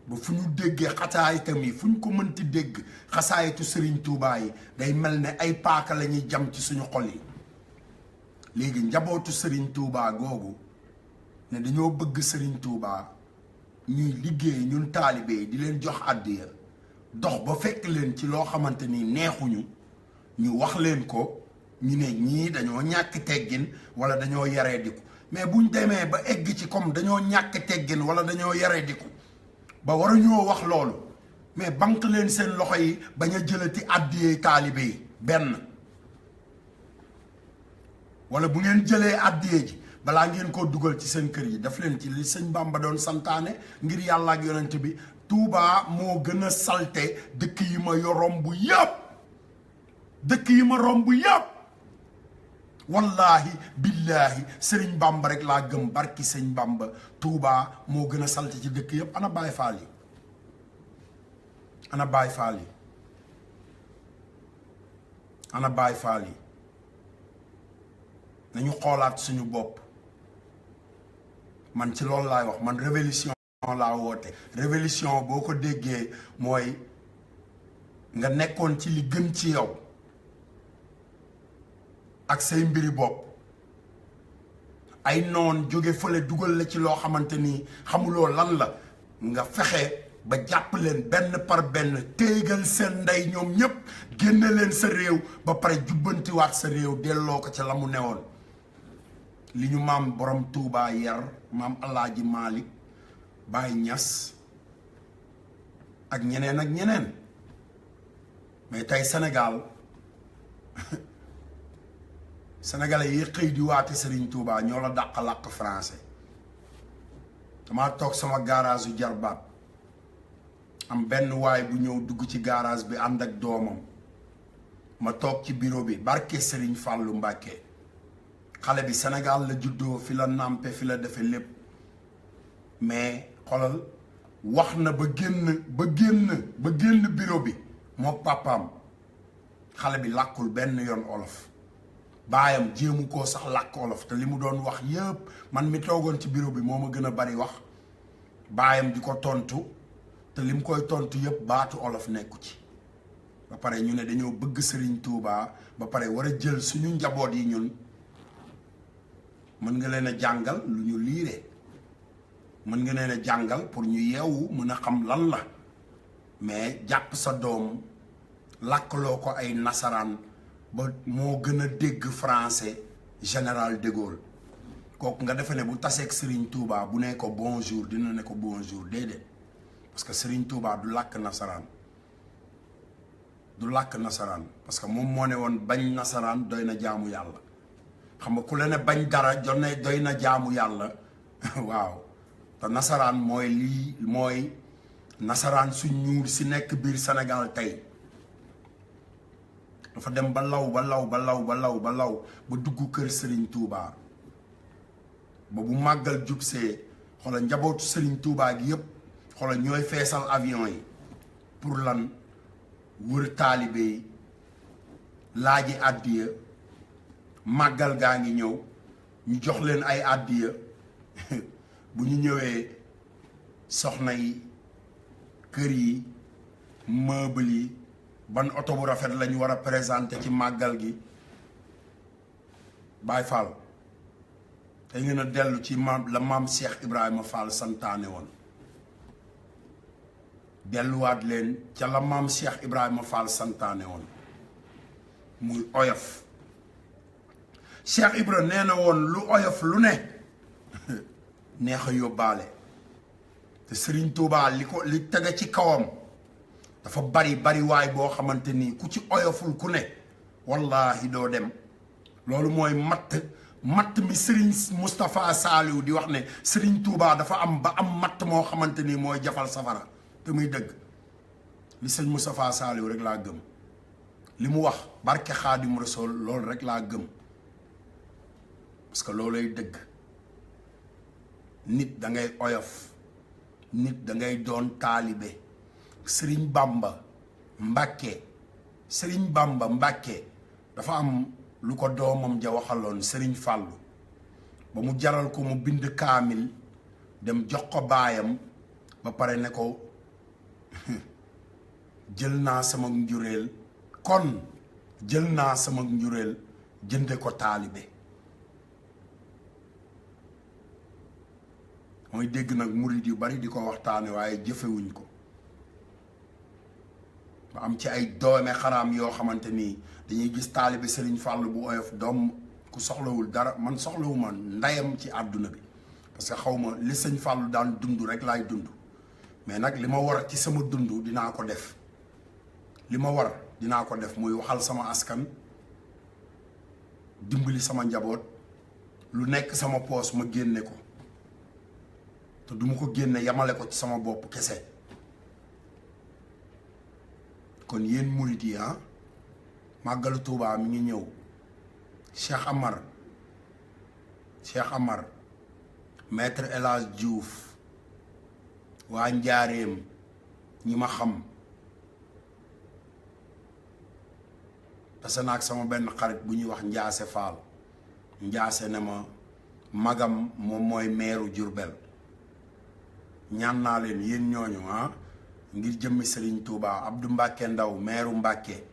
ba fu ñu déggee xasaayitam yi fu ñu ko mënti dégg xasaayitu Serigne Touba yi day mel ne ay paaka la ñuy jam ci suñu xol yi léegi njabootu Serigne Touba googu ne dañoo bëgg Serigne Touba ñuy liggéey ñun taalibe yi di leen jox àddiya dox ba fekk leen ci loo xamante ni neexuñu ñu wax leen ko ñu ne ñii dañoo ñàkk teggin wala dañoo yaree diku mais buñ demee ba egg ci comme dañoo ñàkk teggin wala dañoo yaree diku ba waruñoo wax loolu mais bank leen seen loxo yi bañ a jëlati àddiyee taalibe yi benn wala bu ngeen jëlee àddiyee ji balaa ngeen koo dugal ci seen kër yi daf leen ci li sëñ Bamba doon santaane ngir yàlla ak yonent bi Touba moo gën a salte dëkk yi ma romb yëpp wallaahi billaahi sëriñ Bamba rek laa gëm barki sëñ Bamba Touba moo gën a salte ci dëkk yëpp ana Baay Faal yi nañu xoolaat suñu bopp man ci loolu laay wax man révolution laa woote révolution boo ko déggee mooy nga nekkoon ci li gën ci yow ak say mbiri bopp ay noon jóge fële dugal la ci loo xamante ni xamuloo lan la nga fexe ba jàpp leen benn par benn téegal seen ndey ñoom ñépp génne leen sa réew ba pare jubbantiwaat sa réew delloo ko ca la mu newoon li ñu maam borom Touba yar maam Alaaji Malick Baye Niass ak ñeneen mais tey Sénégal sénégalais yi xëy di waate Serigne Touba ñoo la dàq làkk français damaa toog sama garage yu jarbaat am benn waay bu ñëw dugg ci garage bi ànd ak doomam ma toog ci bureau bi barke Serigne Fallou Mbacké xale bi Sénégal la juddoo fi la nàmpe fi la defe lépp mais xolal wax na ba génn bureau bi moo papaam xale bi làkkul benn yoon olof baayam jéemu koo sax làkk olof te li mu doon wax yëpp man mi toogoon ci bureau bi moo ma gën a bari wax baayam di ko tontu te lim koy tontu yëpp baatu olof nekku ci ba pare ñu ne dañoo bëgg Serigne Touba ba pare war a jël suñu njaboot yi ñun mën nga leen a jàngal lu ñu liire mën nga leen a jàngal pour ñu yeewu mën a xam lan la mais jàpp sa doom làkkaloo ko ay nasaraan ba moo gën a dégg français général de Gaulle kooku nga defe ne bu taseeg Serigne Touba bu ne ko bonjour dina ne ko bonjour déedéet parce que Serigne Touba du làkk nasaraan parce que moom moo ne woon bañ nasaraan doy na jaamu yàlla xam nga ku la ne bañ dara jonne doy na jaamu yàlla waaw te nasaraan mooy nasaraan su ñuul si nekk biir Sénégal tey dafa dem ba law ba dugg kër Serigne Touba ba bu màggal jubsee xoolal njabootu Serigne Touba gi yëpp xoolal ñooy feesal avion yi pour lan wër taalibe yi laaji àddiya màggal gaa ngi ñëw ñu jox leen ay àddiya bu ñu ñëwee soxna yi kër yi meuble yi ban oto bu rafet lañu war a présenter ci màggal gi Baay Fall te ngeen a dellu ci maam Cheikh Ibrahima Fall santaane woon delluwaat leen ca la maam Cheikh Ibrahima Fall santaane woon muy oyof Cheikh Ibra nee na woon lu oyof lu ne neex a yóbbaale te Serigne Touba li tege ci kawam dafa bari waay boo xamante ni ku ci oyoful ku ne wallahi doo dem loolu mooy matt mi Serigne Moustapha Saliou di wax ne Serigne Touba dafa am matt moo xamante ni mooy jafal safara te muy dëgg li sëñ Moustapha Saliou rek laa gëm li mu wax barke Xaadim Rasul loolu rek laa gëm parce que loolay dëgg nit da ngay oyof nit da ngay doon taalibe Serigne Bamba Mbàkke dafa am lu ko doomam ja waxaloon Serigne Fàllu ba mu jaral ko mu bind kaamil dem jox ko baayam ba pare ne ko jël naa sama njureel jënde ko taalibe mooy dégg nag murid yu bari di ko waxtaane waaye jëfewuñ ko ba am ci ay doome xaraam yoo xamante nii dañuy gis taalibe Serigne Fàllu bu oyof doom ku soxlawul dara man soxlawuma ndeyam ci àdduna bi parce que xaw ma li sëñ Fàllu daan dund rek laay dund mais nag li ma war ci sama dund dinaa ko def muy waxal sama askan dimbali sama njaboot lu nekk sama poos ma génne ko te du ma ko génne yamale ko ci sama bopp kese kon yéen murit yi màggalu Tuubaa mi ngi ñëw Cheikh Amar maître El Hadj Diouf waa Njaareem ñi ma xam tase naa ak sama benn xarit bu ñuy wax Njaase Faal Njaase ne ma magam moom mooy meeru Jurbel ñaan naa leen yéen ñooñu ngir jëmmi Serigne Touba Abdou Mbàkke Ndaw meeru Mbàkke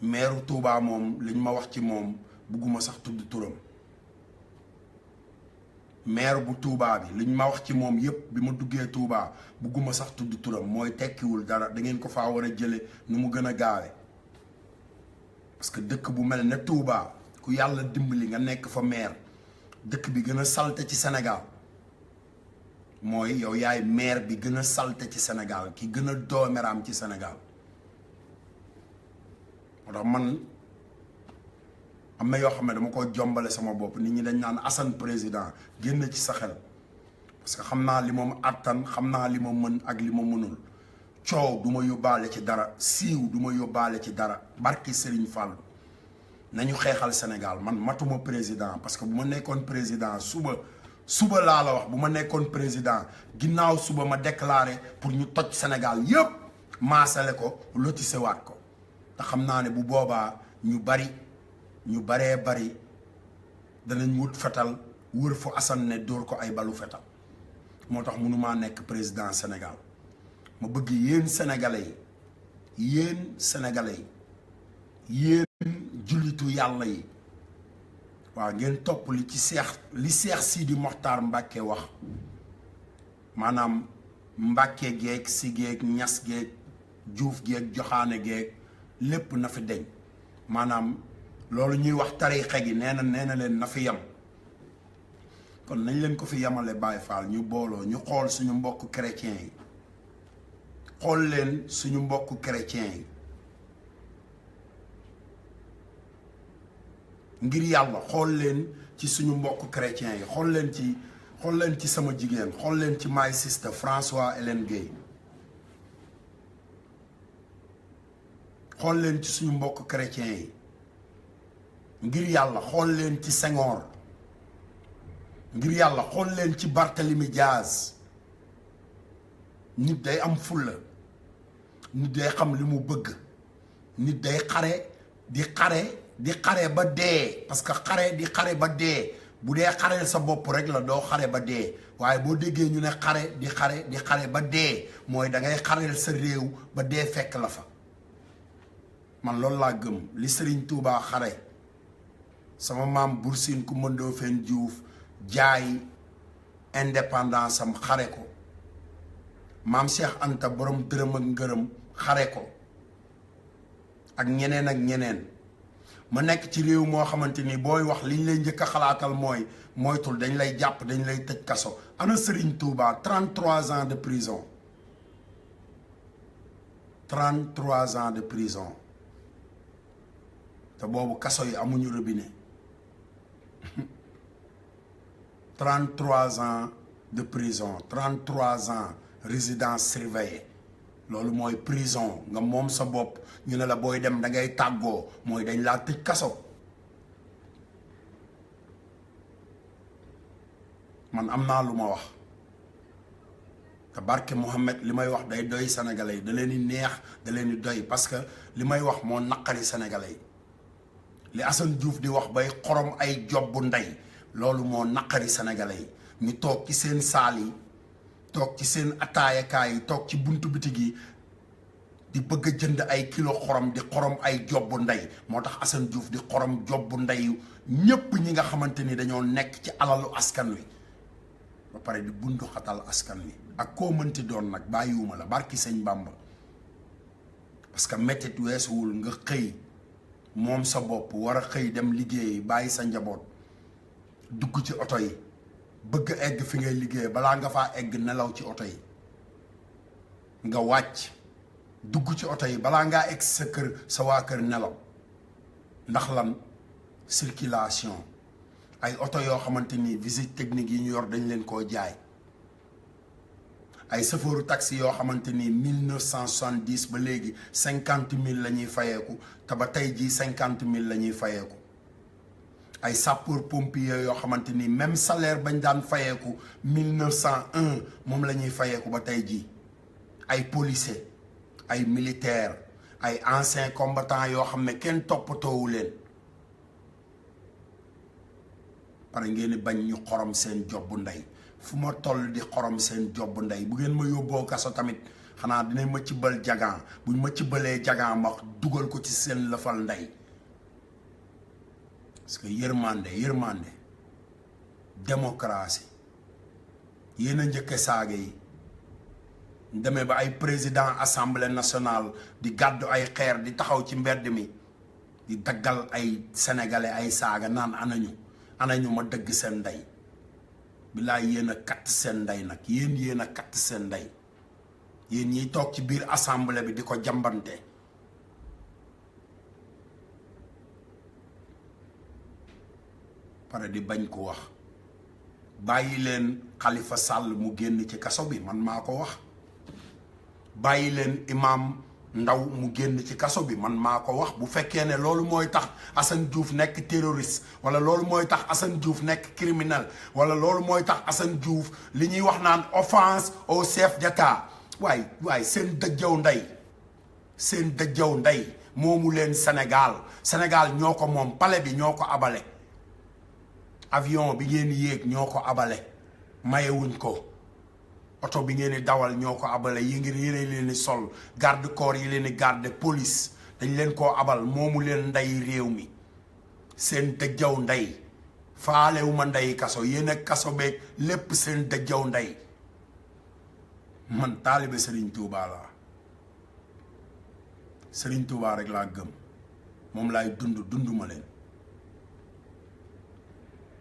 meeru Touba moom liñ ma wax ci moom bugguma sax tudd turam maire bu Touba bi liñ ma wax ci moom yépp bi ma duggee Touba bugguma sax tudd turam mooy tekkiwul dara da ngeen ko faa war a jële nu mu gën a gaawe parce que dëkk bu mel ne Touba ku yàlla dimbali nga nekk fa maire dëkk bi gën a salte ci Sénégal mooy yow yaay maire bi gën a salte ci Sénégal ki gën a doomeraam ci Sénégal moo tax man am na yoo xam ne dama ko jombale sama bopp nit ñi dañ naan Assane président génn ci sa xel parce que xam naa li moom attan xam naa li ma mën ak li ma mënul coow du ma yóbbaale ci dara siiw du ma yóbbaale ci dara barki Serigne Fall nañu xeexal Sénégal man matuma président parce que bu ma nekkoon président suba laa la wax bu ma nekkoon président ginnaaw suba ma déclaré pour ñu toj Sénégal yëpp maasale ko lotisewaat ko te xam naa ne bu boobaa ñu baree bari danañ wut fetal wër fu Assane ne dóor ko ay balu fetal moo tax mënumaa nekk président Sénégal ma bëgg yéen sénégalais yi yéen jullitu yàlla yi waaw ngeen topp li Seex Sidi Moxtaar Mbàkke wax maanaam Mbàkke geeg si geeg ñas geeg juuf geeg joxaane geeg lépp na fi deñ maanaam loolu ñuy wax tariixa gi nee na leen na fi yem kon nañ leen ko fi yemale Baay Faal ñu booloo ñu xool suñu mbokk chrétien yi xool leen suñu mbokk chrétien yi ngir yàlla xool leen ci suñu mbokk chrétien yi xool leen ci sama jigéen xool leen ci my sister François Hélène Guèye xool leen ci suñu mbokk chrétien yi ngir yàlla xool leen ci Senghor ngir yàlla xool leen ci Barthélemy Diaz nit day am fulla nit day xam li mu bëgg nit day xare ba dee parce que xare ba dee bu dee xareel sa bopp rek la doo xare ba dee waaye boo déggee ñu ne xare ba dee mooy da ngay xareel sa réew ba dee fekk la fa man loolu laa gëm li Serigne Touba xare sama maam Buur Siin Kumba Ndoofeen Juuf jaay indépendance am xare ko maam Cheikh Anta borom dërëm ak ngërëm xare ko ak ñeneen ma nekk ci réew moo xamante ni booy wax liñ lay njëkk a xalaatal mooy moytul dañ lay jàpp dañ lay tëj kaso ana Serigne Touba 33 ans de prison 33 ans de prison te boobu kaso yi amuñu robinet 33 ans de prison 33 ans résidence surveillée loolu mooy prison nga moom sa bopp ñu ne la booy dem da ngay tàggoo mooy dañ laa tëj kaso man am naa lu ma wax te barke Mouhamed li may wax day doy sénégalais yi da leen di neex da leen di doy parce que li may wax moo naqari sénégalais yi li Assane Diouf di wax bay xorom ay jobbu ndey loolu moo naqari sénégalais yi ñu toog ci seen saal yi toog ci seen ataayakaay yi toog ci buntu bitig yi di bëgg a jënd ay kilo xorom di xorom ay jobbu ndey moo tax Assane Diouf di xorom jobbu ndey ñépp ñi nga xamante ni dañoo nekk ci alalu askan wi ba pare di bundu xatal askan wi ak koo mënti doon nag bàyyiwuma la barki sëñ Bàmba parce que métit weesuwul nga xëy moom sa bopp war a xëy dem liggéey bàyyi sa njaboot dugg ci oto yi bëgg egg fi ngay liggéey balaa nga faa egg nelaw ci oto yi nga wàcc dugg ci oto yi balaa ngaa egg sa kër sa waa kër nelaw ndax lan circulation ay oto yoo xamante ni visite technique yi ñu yor dañ leen koo jaay ay chauffeur taxi yoo xamante ni 1970 ba léegi 50 000 la ñuy fayeeku te ba tey jii 50 000 la ñuy fayeeku ay sapeur pompier yoo xamante ni même salaire bañ daan fayeeku 1901 moom la ñuy fayeeku ba tey jii ay policier ay militaire ay anciens combattants yoo xam ne kenn toppatoowu leen pare ngeen di bañ ñu xorom seen jobbu ndey fu ma toll di xorom seen jobbu ndey bu ngeen ma yóbboo kaso tamit xanaa dinañ ma ci bal jagan buñ ma ci balee jagan ma dugal ko ci seen lëfal ndey parce que yërmande démocratie yéen a njëkke saaga yi demee ba ay président assemblée nationale di gàddu ay xeer di taxaw ci mbedd mi di daggal ay sénégalais ay saaga naan anañu ma dëgg seen ndey bilaay yéen a katt seen ndey nag yéen a katt seen ndey yéen ñiy toog ci biir assemblée bi di ko jambante pare di bañ ko wax bàyyi leen Khalifa Sall mu génn ci kaso bi man maa ko wax bàyyi leen Imam Ndaw mu génn ci kaso bi man maa ko wax bu fekkee ne loolu mooy tax Assane Diouf nekk terroriste wala loolu mooy tax Assane Diouf nekk criminel wala loolu mooy tax Assane Diouf li ñuy wax naan offense au chef d'État waay seen dëjjaw ndey moomu leen Sénégal ñoo ko moom palais bi ñoo ko abale avion bi ngeen yéeg ñoo ko abale mayewuñ ko oto bi ngeen di dawal ñoo ko abale yi ngir yéene leen di sol garde corps yi leen di garde police dañ leen koo abal moomu leen ndey réew mi seen dëjjaw ndey faalewuma ndey kaso yéen ak kaso beeg lépp seen dëjjaw ndey man taalibe Serigne Touba laa Serigne Touba rek laa gëm moom laay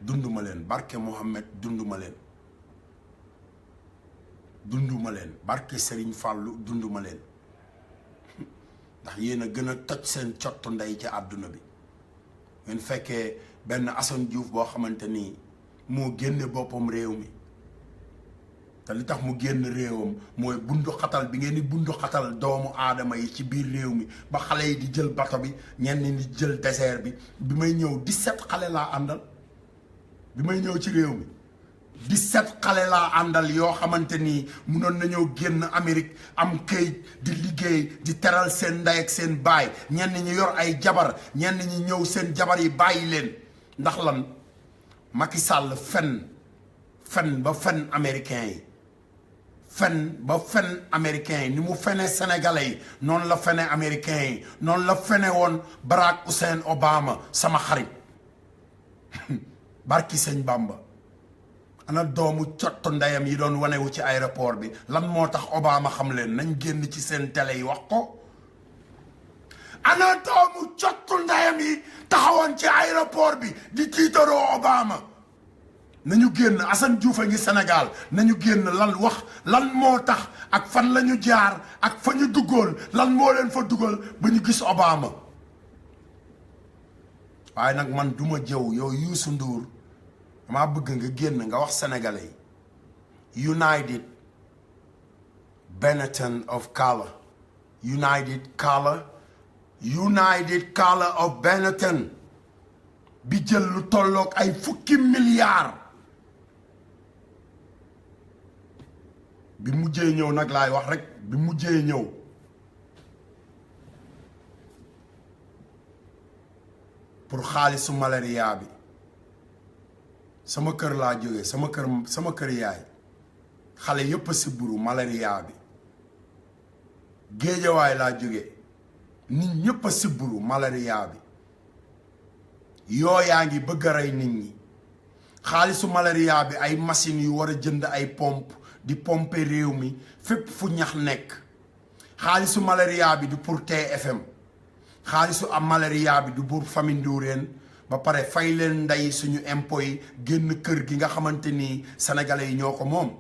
dunduma leen barke Mohammed dunduma leen barke Serigne Fallou dunduma leen ndax yéen a gën a toj seen cottu ndey ci àdduna bi ngeen fekkee benn Assane Diouf boo xamante ni moo génne boppam réew mi te li tax mu génn réewam mooy bundu xatal bi ngeen di bundu xatal doomu aadama yi ci biir réew mi ba xale yi di jël bato bi ñenn ñi di jël désert bi may ñëw 17 xale laa àndal bi may ñëw ci réew mi 17 xale laa àndal yoo xamante ni munoon nañoo génn Amérique am këyit di liggéey di teral seen ndey ak seen baay ñenn ñi yor ay jabar ñenn ñi ñëw seen jabar yi bàyyi leen ndax lan Macky Sall fen ba fen américain yi fen ba fen américain yi ni mu fene sénégalais yi noonu la fene américain yi noonu la fene woon Barack Hussein Obama sama xarit barki sëñ Bamba ana doomu cottu ndeyam yi doon wanewu ci aéroport bi lan moo tax Obama xam leen nañ génn ci seen télé yi wax ko ana doomu cottu ndeyam yi taxawoon ci aéroport bi di tiitaroo Obama nañu génn Assane Diouf a ngi Sénégal nañu génn lan moo tax ak fan la ñu jaar ak fa ñu duggoon lan moo leen fa dugal ba ñu gis Obama waaye nag man duma jëw yow Youssou Ndour dama bëgg nga génn nga wax sénégalais yi United Benetton of Color United Color of Benetton bi jël lu tolloog ay fukki milliards bi mujjee ñëw nag laay wax rek bi mujjee ñëw pour xaalisu malaria bi sama kër laa jógee sama kër yaay xale yépp a sibbiru malaria bi géejawaay laa jógee nit ñépp a sibbiru malaria bi yaa ngi bëgg a rey nit ñi xaalisu malaria bi ay machines yu war a jënd ay pompe di pomper réew mi fépp fu ñax nekk xaalisu malaria bi du pour TFM xaalisu am malaria bi du pour famille Ndourène ba pare fay leen ndey suñu impôt yi génn kër gi nga xamante ni sénégalais yi ñoo ko moom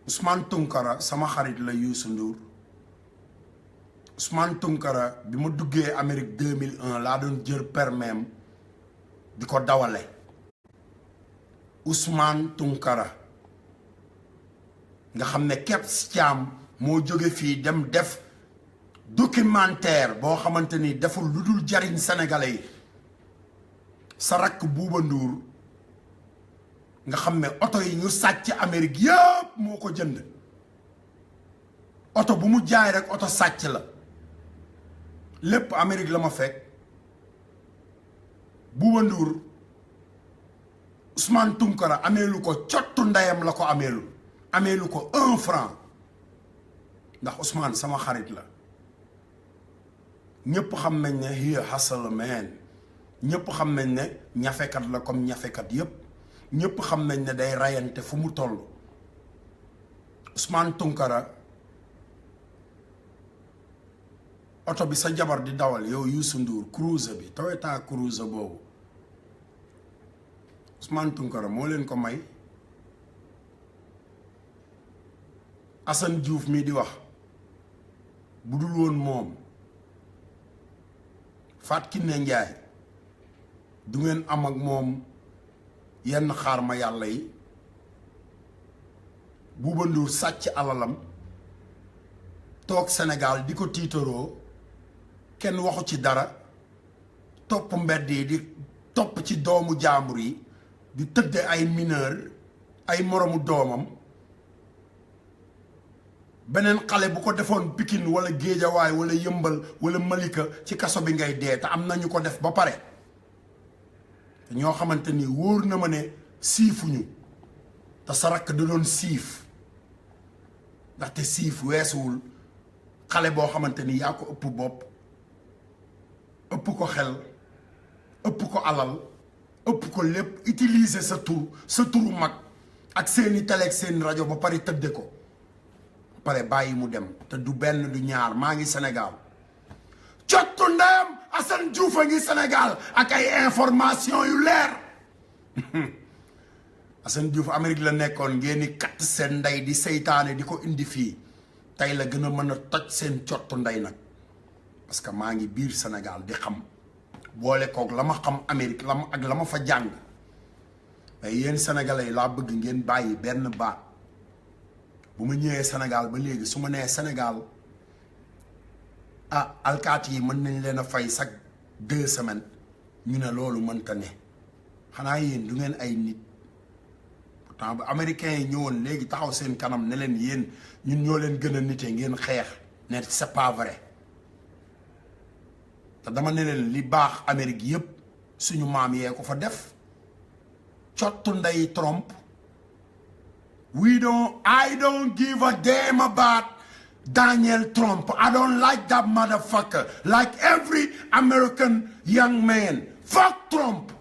Ousmane Tounkara sama xarit la Youssou Ndour Ousmane Tounkara bi ma duggee Amérique 2001 laa doon jël permeem di ko dawale Ousmane Tounkara nga xam ne Kebs Thiam moo jóge fii dem def documentaire boo xamante ni deful lu dul jariñ sénégalais yi sa rakk Bouba Ndour nga xam ne oto yi ñu sàcc Amérique yëpp moo ko jënd oto bu mu jaay rek oto sàcc la lépp Amérique la ma fekk Bouba Ndour Ousmane Tounkara ameelu ko cottu ndeyam la ko ameelu ko 1 franc ndax Ousmane sama xarit la ñëpp xam nañ ne he hustle man ñëpp xam nañ ne ñafekat la comme ñafekat yëpp ñëpp xam nañ ne day rayante fu mu toll Ousmane Tounkara oto bi sa jabar di dawal yow Youssou Ndour cruiser bi Toyota cruiser boobu Ousmane Tounkara moo leen ko may Assane Diouf mii di wax bu dul woon moom Fatou Kiné Ndiaye du ngeen am ak moom yenn xaar ma yàlla yi Bouba Ndour sàcc alalam toog Sénégal di ko tiitaroo kenn waxu ci dara topp mbedd yi di topp ci doomu jaambur yi di tëdde ay mineur ay moromu doomam beneen xale bu ko defoon Pikine wala Géejawaay wala Yëmbal wala Malika ci kaso bi ngay dee te am nañu ko def ba pare te ñoo xamante ni wóor na ma ne siifuñu te sa rakk da doon siif ndaxte siif weesuwul xale boo xamante ni yaa ko ëpp bopp ëpp ko xel ëpp ko alal ëpp ko lépp utiliser sa turu mag ak seeni télé ak seeni rajo ba pare tëdde ko ba pare bàyyi mu dem te du benn du ñaar maa ngi Sénégal cottu ndeyam Assane Diouf a ngi Sénégal ak ay information yu leer Assane Diouf Amérique la nekkoon ngeen ni katt seen ndey di seytaane di ko indi fii tey la gën a mën a toj seen cottu ndey nag parce que maa ngi biir Sénégal di xam boole koog la ma xam Amérique la ma fa jàng mais yéen sénégalais yi laa bëgg ngeen bàyyi benn baat bu ma ñëwee Sénégal ba léegi su ma nee Sénégal alkaati yi mën nañ leen a fay chaque 2 semaines ñu ne loolu mënta ne xanaa yéen du ngeen ay nit pourtant bu américains yi ñëwoon léegi taxaw seen kanam ne leen yéen ñun ñoo leen gën a nite ngeen xeex ne c'est pas vrai te dama ne leen li baax Amérique yëpp suñu maam yee ko fa def cottu ndey Trump I don't give a damn about Donald Trump. I don't like that motherfucker. Like every American young man. Fuck Trump.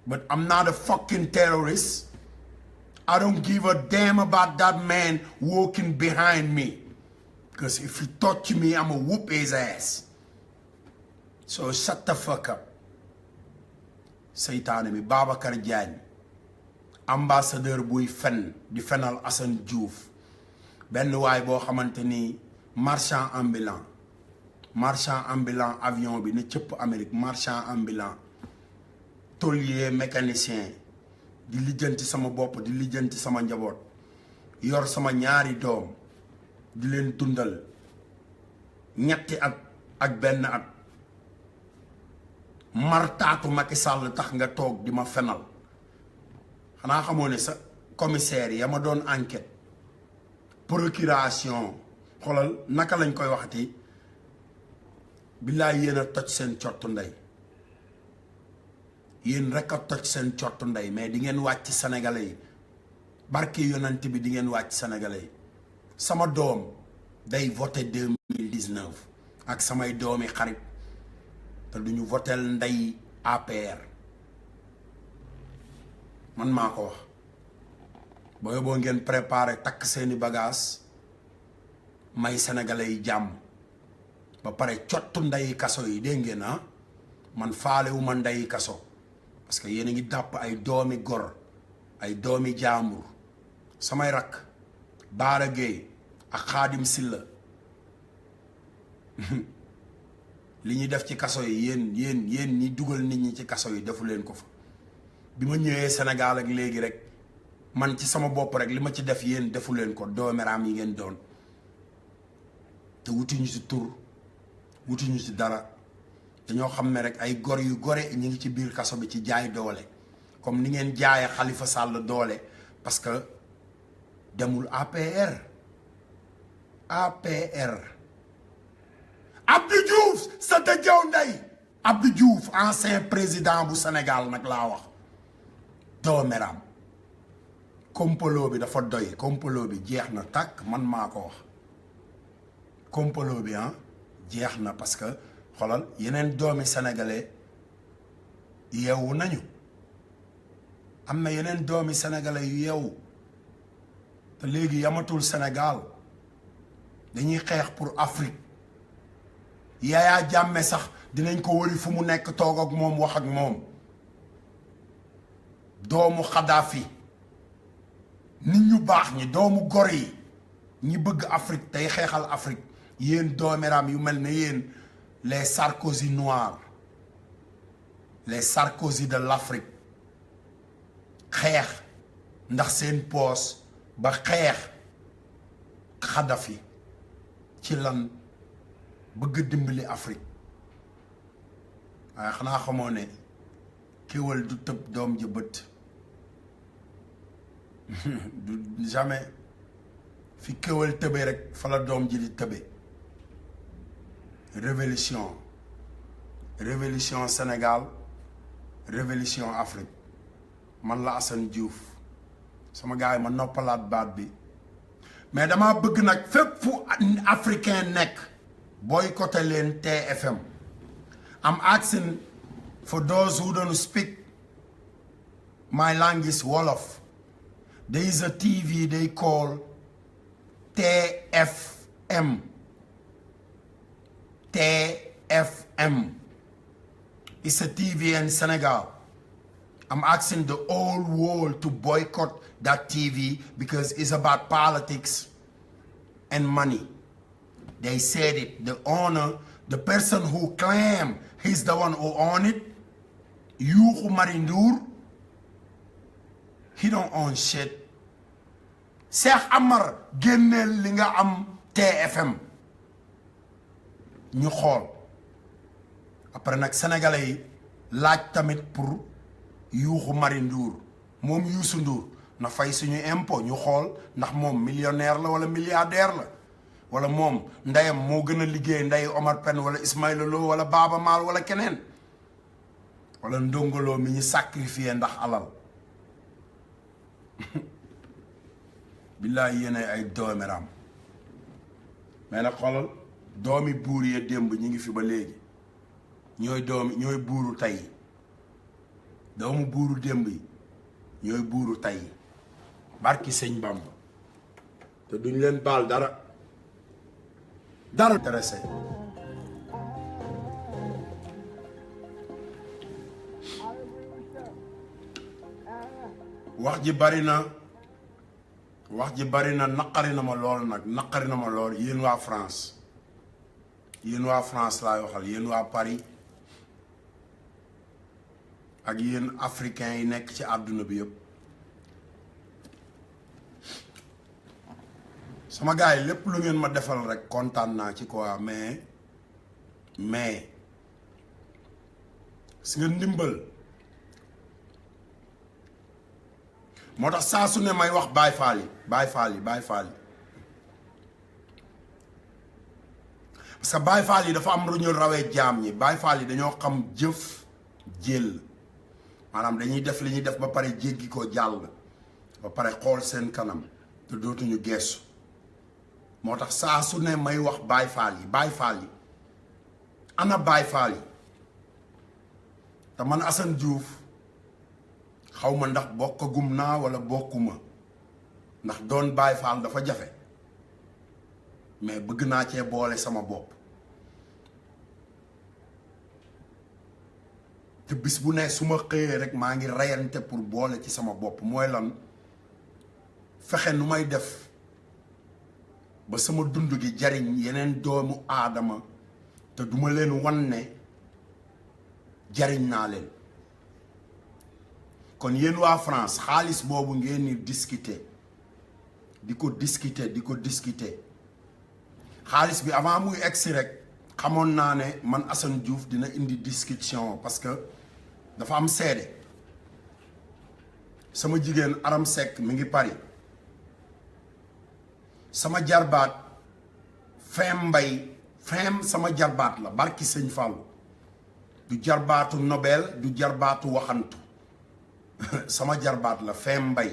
But I'm not a fucking terrorist. I don't give a damn about that man walking behind me. Because if he touch me, I'm gonna whoop his ass. So shut the fuck up. Seytaane mi Babacar Diagne ambassadeur buy fen di fenal Assane Diouf benn waay boo xamante ni marchand ambulant avion bi ne cëpp Amérique marchand ambulant tôlier mécanicien di lijjanti sama bopp di lijjanti sama njaboot yor sama ñaari doom di leen dundal ñetti at ak benn at martaatu Macky Sall tax nga toog di ma fenal xanaa xamoo ne sa commissaire ya ma doon enquête procuration xoolal naka lañ koy waxati billaay yéen a toj seen cottu ndey yéen rek a toj seen cottu ndey mais di ngeen wàcc sénégalais yi barke yonent bi di ngeen wàcc sénégalais yi sama doom day voté 2019 ak samay doomi xarit te duñu votel ndey APR man maa ko wax boo ngeen préparé takk seeni bagage may sénégalais yi jàmm ba pare cottu ndeyi kaso yi dégg ngeen man faalewu ma ndeyi kaso parce que yéen a ngi dàpp ay doomi gor ay doomi jaambur samay rakk Baara Gueye ak Xaadim Silla li ñuy def ci kaso yi yéen ñi dugal nit ñi ci kaso yi defu leen ko fa bi ma ñëwee Sénégal ak léegi rek man ci sama bopp rek li ma ci def yéen defu leen ko doomeraam yi ngeen doon te wutuñu ci tur wutuñu ci dara dañoo xam ne rek ay gor yu gore ñi ngi ci biir kaso bi ci jaay doole comme ni ngeen jaaye Khalifa Sall doole parce que demul APR Abdou Diouf sa dëjëw ndey Abdou Diouf ancien président bu Sénégal nag laa wax doomeram complot bi dafa doy complot bi jeex na tàkk man maa ko wax complot bi jeex na parce que xoolal yeneen doomi sénégalais yeewu nañu am na yeneen doomi sénégalais yu yeewu te léegi yamatul Sénégal dañuy xeex pour Afrique Yaya Jammeh sax dinañ ko wëri fu mu nekk toog ak moom wax ak moom doomu Kadhafi nit ñu baax ñi doomu gor yi ñi bëgg Afrique tey xeexal Afrique yéen doomeram yu mel ne yéen les Sarkozy noirs les Sarkozy de l'Afrique xeex ndax seen poos ba xeex Kadhafi ci lan bëgg dimbali Afrique waaye xanaa xamoo ne kéwal du tëb doom ji bët du jamais fi kéwal tëbe rek fa la doom ji di tëbe révolution Sénégal révolution Afrique man la Assane Diouf sama gars yi ma noppalaat baat bi mais dama bëgg nag fépp fu africain nekk boycotté leen TFM. I'm asking for those who don't speak my language Wolof. There is a TV they call TFM. TFM. It's a TV in Senegal. I'm asking the whole world to boycott that TV because it's about politics and money. They said it. The owner, the person who claimed he's the one who own it, Youssou Ndour, he don't own shit. Cheikh Amar génneel li nga am TFM ñu xool après nag sénégalais yi laaj tamit pour Youssou Ndour moom Youssou Ndour na fay suñu impôt ñu xool ndax moom millionnaire la wala milliardaire la wala moom ndeyam moo gën a liggéey ndey Omar Pène wala Ismaïla Lo wala Baaba Maal wala keneen wala ndongoloo mi ñu sacrifié ndax alal billaay yéene ay doomeram mais nag xoolal doomi buur ya démb ñi ngi fi ba léegi ñooy buuru tey doomu buuru démb yi ñooy buuru tey barki sëñ Bamba te duñ leen baal dara intéressé wax ji bari na naqari na ma lool nag naqari na ma lool yéen waa France laay waxal yéen waa Paris ak yéen africains yi nekk ci àdduna bi yëpp sama gars yi lépp lu ngeen ma defal rek kontaan naa ci quoi mais si nga ndimbal moo tax saa su ne may wax Baay Faal yi parce que Baay Faal yi dafa am lu ñu rawee jaam ñi Baay Faal yi dañoo xam jëf jël maanaam dañuy def li ñuy def ba pare jéggi ko jàll ba pare xool seen kanam te dootuñu geesu moo tax saa su ne may wax Baay Faal yi ana Baay Faal yi te man Assane Diouf xaw ma ndax bokkagum naa wala bokkuma ndax doon Baay Faal dafa jafe mais bëgg naa cee boole sama bopp te bis bu ne su ma xëyee rek maa ngi reyante pour boole ci sama bopp mooy lan fexe nu may def ba sama dund gi jariñ yeneen doomu aadama te duma leen wan ne jariñ naa leen kon yéen waa France xaalis boobu ngeen ni discuter di ko discuter xaalis bi avant muy egsi rek xamoon naa ne man Assane Diouf dina indi discussion parce que dafa am seede sama jigéen Aram Seck mi ngi Paris sama jarbaat Fem sama jarbaat la barki sëñ Fallou du jarbaatu Nobel du jarbaatu waxantu sama jarbaat la Fem Mbay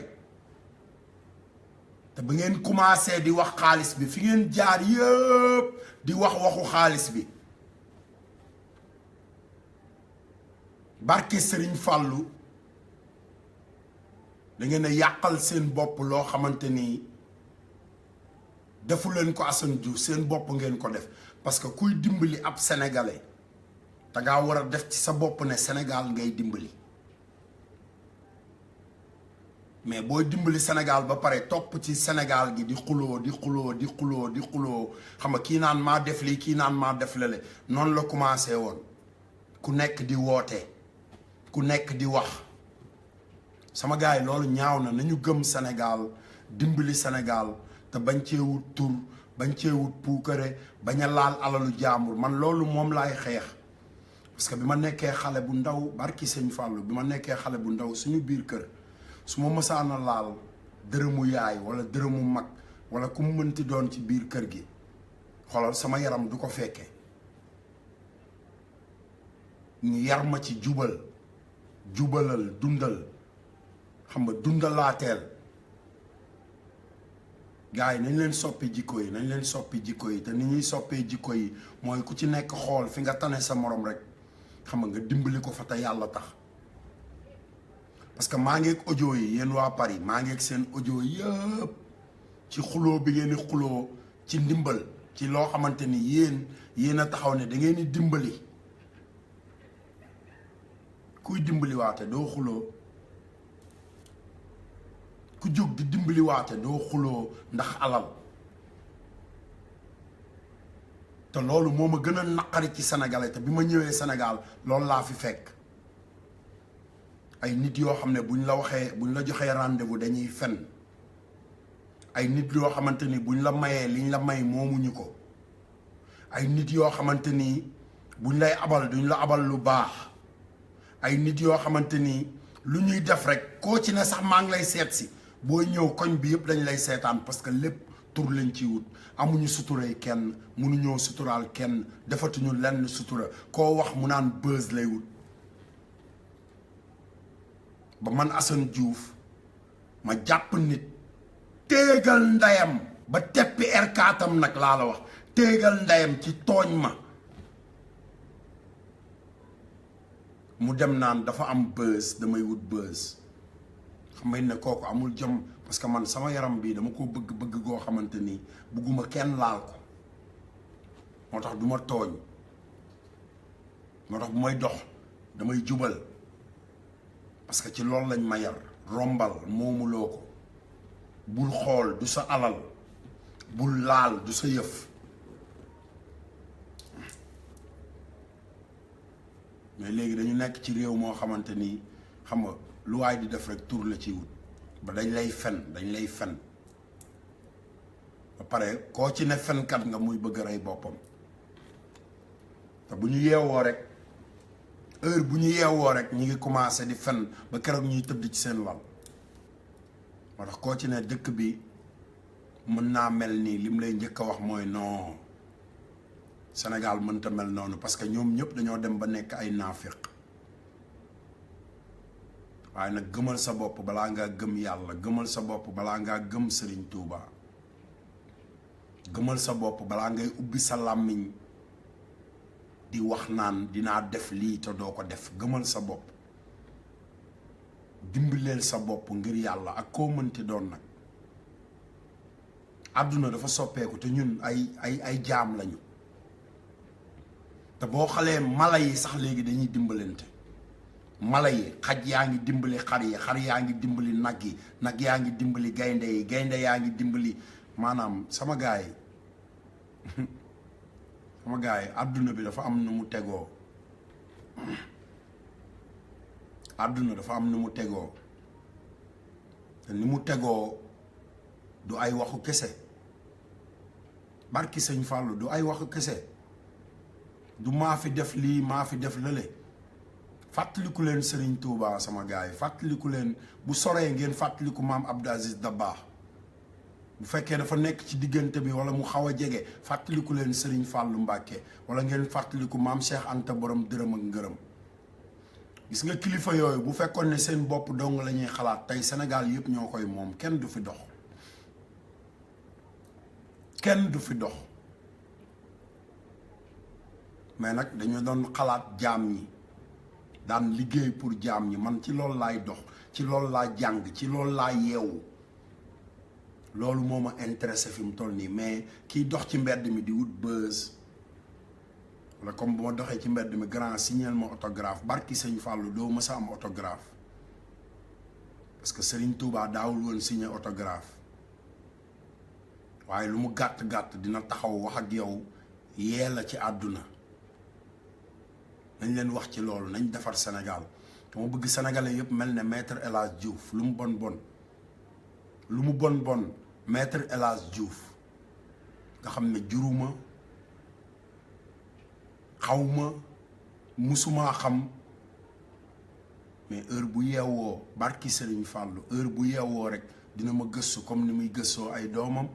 te ba ngeen commencé di wax xaalis bi fi ngeen jaar yëpp di wax waxu xaalis bi barke Sëriñ Fàllu da ngeen a yàqal seen bopp loo xamante ni defu leen ko Assane Diouf seen bopp ngeen ko def parce que kuy dimbali ab sénégalais da ngaa war a def ci sa bopp ne Sénégal ngay dimbali mais booy dimbali Sénégal ba pare topp ci Sénégal gi di xuloo xam nga kii naan maa def lii kii naan maa def lale noonu la commencé woon ku nekk di woote ku nekk di wax sama gars yi loolu ñaaw na nañu gëm Sénégal dimbali Sénégal te bañ cee wut tur bañ cee wut puukare bañ a laal alalu jaambur man loolu moom laay xeex parce que bi ma nekkee xale bu ndaw barki sëñ Fallou bi ma nekkee xale bu ndaw suñu biir kër su ma mësaana laal dërëmu yaay wala dërëmu mag wala ku mu mënti doon ci biir kër gi xoolal sama yaram du ko fekkee ñu yar ma ci jubalal dundal xam nga dundalaateel gars yi nañ leen soppi jikko yi nañ leen soppi jikko yi te ni ñuy soppee jikko yi mooy ku ci nekk xool fi nga tane sa morom rek xam nga dimbali ko fa te yàlla tax parce que maa ngi ak audio yi yéen waa Paris maa ngi ak seen audio yëpp ci xuloo bi ngeen di xuloo ci ndimbal ci loo xamante ni yéen a taxaw ne da ngeen di dimbali kuy dimbali waate doo xuloo ku jóg di dimbali waate doo xuloo ndax alal te loolu moo ma gën a naqari ci sénégalais te bi ma ñëwee Sénégal loolu laa fi fekk ay nit yoo xam ne buñ la joxee rendez-vous dañuy fen ay nit yoo xamante ni buñ la mayee liñ la may moomuñu ko ay nit yoo xamante ni buñ lay abal duñ la abal lu baax ay nit yoo xamante ni lu ñuy def rek koo ci ne sax maa ngi lay seet si boo ñëw koñ bi yëpp dañ lay seetaan parce que lépp tur lañ ci wut amuñu suturay kenn mënuñoo suturaal kenn defatuñu lenn sutura koo wax mu naan buzz lay wut ba man Assane Diouf ma jàpp nit téegal ndeyam ba teppi R4am nag laa la wax téegal ndeyam ci tooñ ma mu dem naan dafa am buzz damay wut buzz xam nga ne kooku amul jom parce que man sama yaram bii dama ko bëgg goo xamante ni bëgguma kenn laal ko moo tax du ma tooñ moo tax bu may dox damay jubal parce que ci loolu lañ ma yar rombal moomuloo ko bul xool du sa alal bul laal du sa yëf mais léegi dañu nekk ci réew moo xamante ni xam nga lu waay di def rek tur la ci wut ba dañ lay fen ba pare koo ci ne fenkat nga muy bëgg a rey boppam te bu ñu yeewoo rek heure bu ñu yeewoo rek ñu ngi commencé di fen ba keroog ñuy tëdd ci seen lal moo tax koo ci ne dëkk bi mën naa mel nii lim lay njëkk a wax mooy non Sénégal mënta mel noonu parce que ñoom ñëpp dañoo dem ba nekk ay naafiq waaye nag gëmal sa bopp balaa ngaa gëm yàlla gëmal sa bopp balaa ngaa gëm Serigne Touba gëmal sa bopp balaa ngay ubbi sa làmmiñ di wax naan dinaa def lii te doo ko def gëmal sa bopp dimbaleel sa bopp ngir yàlla ak koo mënti doon nag àdduna dafa soppeeku te ñun ay jaam lañu te boo xalee mala yi sax léegi dañuy dimbalante mala yi xaj yaa ngi dimbali xar yaa ngi dimbali nag yaa ngi dimbali gaynde yaa ngi dimbali maanaam sama gaay àdduna bi dafa am nu mu tegoo àdduna dafa am nu mu tegoo te ni mu tegoo du ay waxu kese barki sëñ Fallou du ay waxu kese du maa fi def lii maa fi def lële fàttaliku leen Serigne Touba sama gars yi fàttaliku leen bu soree ngeen fàttaliku maam Abdou Aziz Dabakh bu fekkee dafa nekk ci diggante bi wala mu xaw a jege fàttaliku leen Serigne Fallou Mbacké wala ngeen fàttaliku maam Cheikh Anta borom dërëm ak ngërëm gis nga kilifa yooyu bu fekkoon ne seen bopp dong la ñuy xalaat tey Sénégal yëpp ñoo koy moom kenn du fi dox mais nag dañu doon xalaat jaam ñi daan liggéey pour jaam ñi man ci loolu laay dox ci loolu laa jàng ci loolu laa yeewu loolu moo ma intéressé fi mu toll nii mais kiy dox ci mbedd mi di wut buzz wala comme bu ma doxee ci mbedd mi grand signal ma autographe barki sëñ Fallou doo ma sa am autographe parce que Serigne Touba daawul woon signé autographe waaye lu mu gàtt-gàtt dina taxaw wax ak yow yee la ci àdduna nañ leen wax ci loolu nañ defar Sénégal te ma bëgg sénégalais yëpp mel ne maître El Hadj Diouf lu mu bon maître El Hadj Diouf nga xam ne juruma xawma musumaa xam mais heure bu yeewoo barki Serigne Fallou heure bu yeewoo rek dina ma gëstu comme ni muy gëstoo ay doomam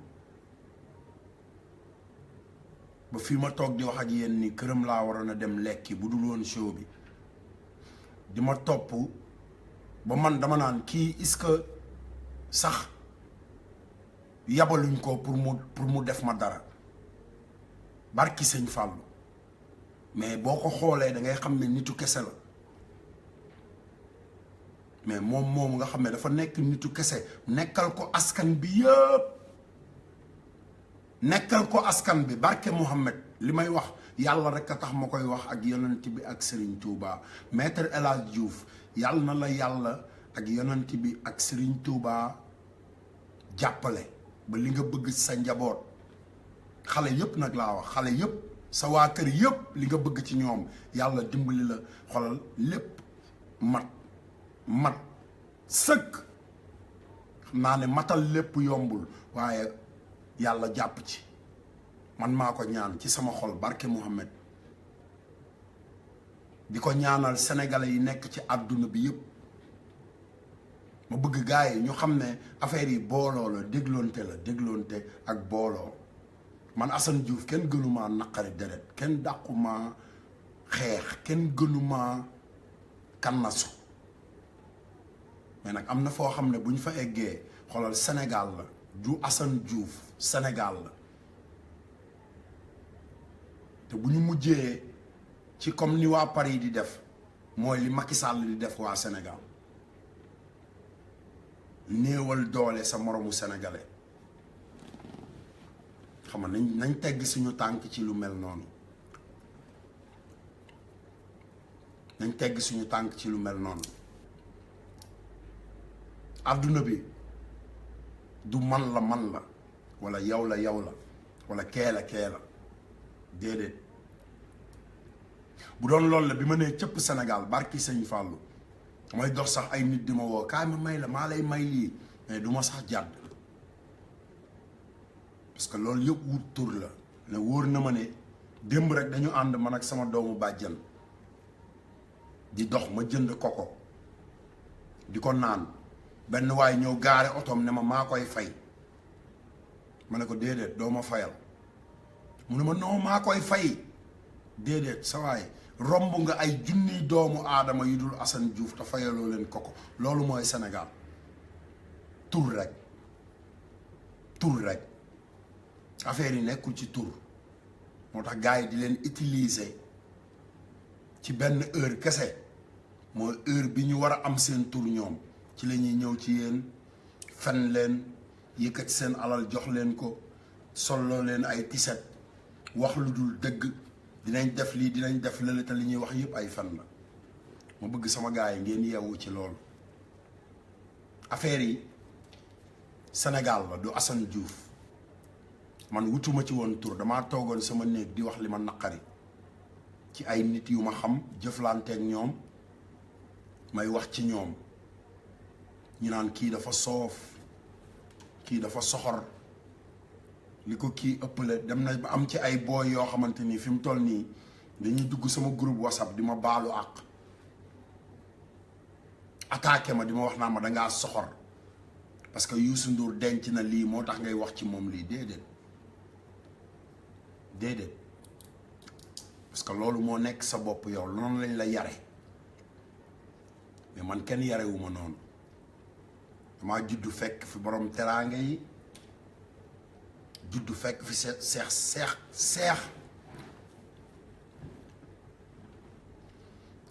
ba fii ma toog di wax ak yéen ni këram laa waroon a dem lekki bu dul woon show bi di ma topp ba man dama naan kii est-ce que sax yabaluñ ko pour mu def ma dara barki sëñ Fallou mais boo ko xoolee da ngay xam ne nitu kese la mais moom nga xam ne dafa nekk nitu kese nekkal ko askan bi yëpp nekkal ko askan bi barke Mouhamed li may wax yàlla rek a tax ma koy wax ak yonent bi ak Serigne Touba maître El Hadj Diouf yàlla na la yàlla ak yonent bi ak Serigne Touba jàppale ba li nga bëgg sa njaboot xale yëpp nag laa wax xale yëpp sa waa kër yëpp li nga bëgg ci ñoom yàlla dimbali la xolal lépp mat sëkk xam naa ne matal lépp yombul waaye yàlla jàpp ci man maa ko ñaan ci sama xol barke Mouhamed di ko ñaanal sénégalais yi nekk ci àdduna bi yëpp ma bëgg gars yi ñu xam ne affaire yi booloo la dégloonte ak booloo man Assane Diouf kenn gënumaa naqari deret kenn dàqumaa xeex kenn gënumaa kannasu mais nag am na foo xam ne bu ñu fa eggee xoolal Sénégal la du Assane Diouf Sénégal la te bu ñu mujjee ci comme ni waa Paris di def mooy li Macky Sall di def waa Sénégal néewal doole sa moromu sénégalais xam nga nañ tegg suñu tànk ci lu mel noonu nañ tegg suñu tànk ci lu mel noonu adduna bi du man la wala yow la wala kee la déedéet bu doon loolu la bi ma nee cëpp Sénégal barki sëñ Fallou damay dox sax ay nit di ma woo kaay ma may la maa lay may lii mais du ma sax jàdd parce que loolu yëpp wut tur la ne wóor na ma ne démb rek dañu ànd man ak sama doomu bàjjan di dox ma jënd koko di ko naan benn waay ñëw gaare otoom ne ma maa koy fay ma ne ko déedéet doo ma fayal mu ne ma non maa koy fay déedéet sa waay romb nga ay junniy doomu aadama yu dul Assane Diouf te fayaloo leen koko loolu mooy Sénégal tur rek affaire yi nekkul ci tur moo tax gars yi di leen utiliser ci benn heure kese mooy heure bi ñu war a am seen tur ñoom ci la ñuy ñëw ci yéen fen leen yëkkati seen alal jox leen ko solloo leen ay tiset wax lu dul dëgg dinañ def lii dinañ def lële te li ñuy wax yëpp ay fen la ma bëgg sama gars yi ngeen yeewu ci loolu affaire yi Sénégal la du Assane Diouf man wutuma ci woon tur damaa toogoon sama néeg di wax li ma naqari ci ay nit yu ma xam jëflanteeg ñoom may wax ci ñoom ñu naan kii dafa soof kii dafa soxor li ko kii ëppale dem na ba am ci ay booy yoo xamante ni fi mu toll nii dañuy dugg sama groupe WhatsApp di ma baalu àq attaqué ma di ma wax naa ma dangaa soxor parce que Youssou Ndour denc na lii moo tax ngay wax ci moom lii déedéet parce que loolu moo nekk sa bopp yow noonu lañ la yare mais man kenn yarewuma noonu damaa juddu fekk fi borom teraanga yi juddu fekk fi seex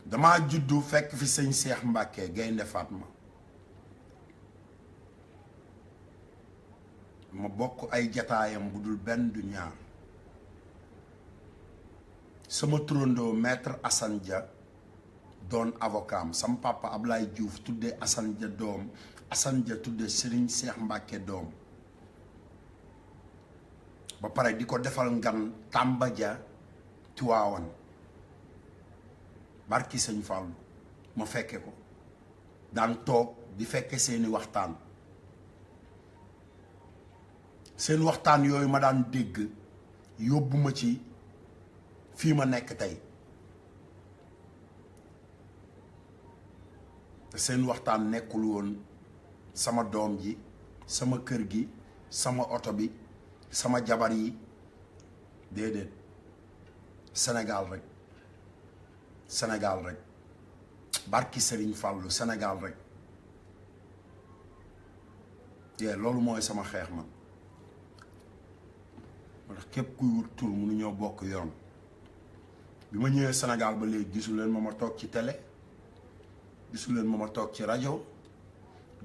damaa juddu fekk fi sëñ Seex Mbàkke Gaynde Fatma ma bokk ay jataayam bu dul benn du ñaar sama turandoo maître Assane Dia doon avocat am sama papa Ablaye Diouf tuddee Assane Dia doom Assane Dia tuddee Serigne Seex Mbàkke doom ba pare di ko defal ngan Tamba Dia Tiwaawan barki sëñ Fallu ma fekke ko daan toog di fekke seeni waxtaan seen waxtaan yooyu ma daan dégg yóbbu ma ci fii ma nekk tey te seen waxtaan nekkul woon sama doom ji sama kër gi sama oto bi sama jabar yi déedéet Sénégal rek barki Serigne Fallou Sénégal rek loolu mooy sama xeex man moo tax képp kuy wut tur mënu ñoo bokk yoon. bi ma ñëwee Sénégal ba léegi gisu leen ma toog ci télé, gisu leen ma toog ci rajo,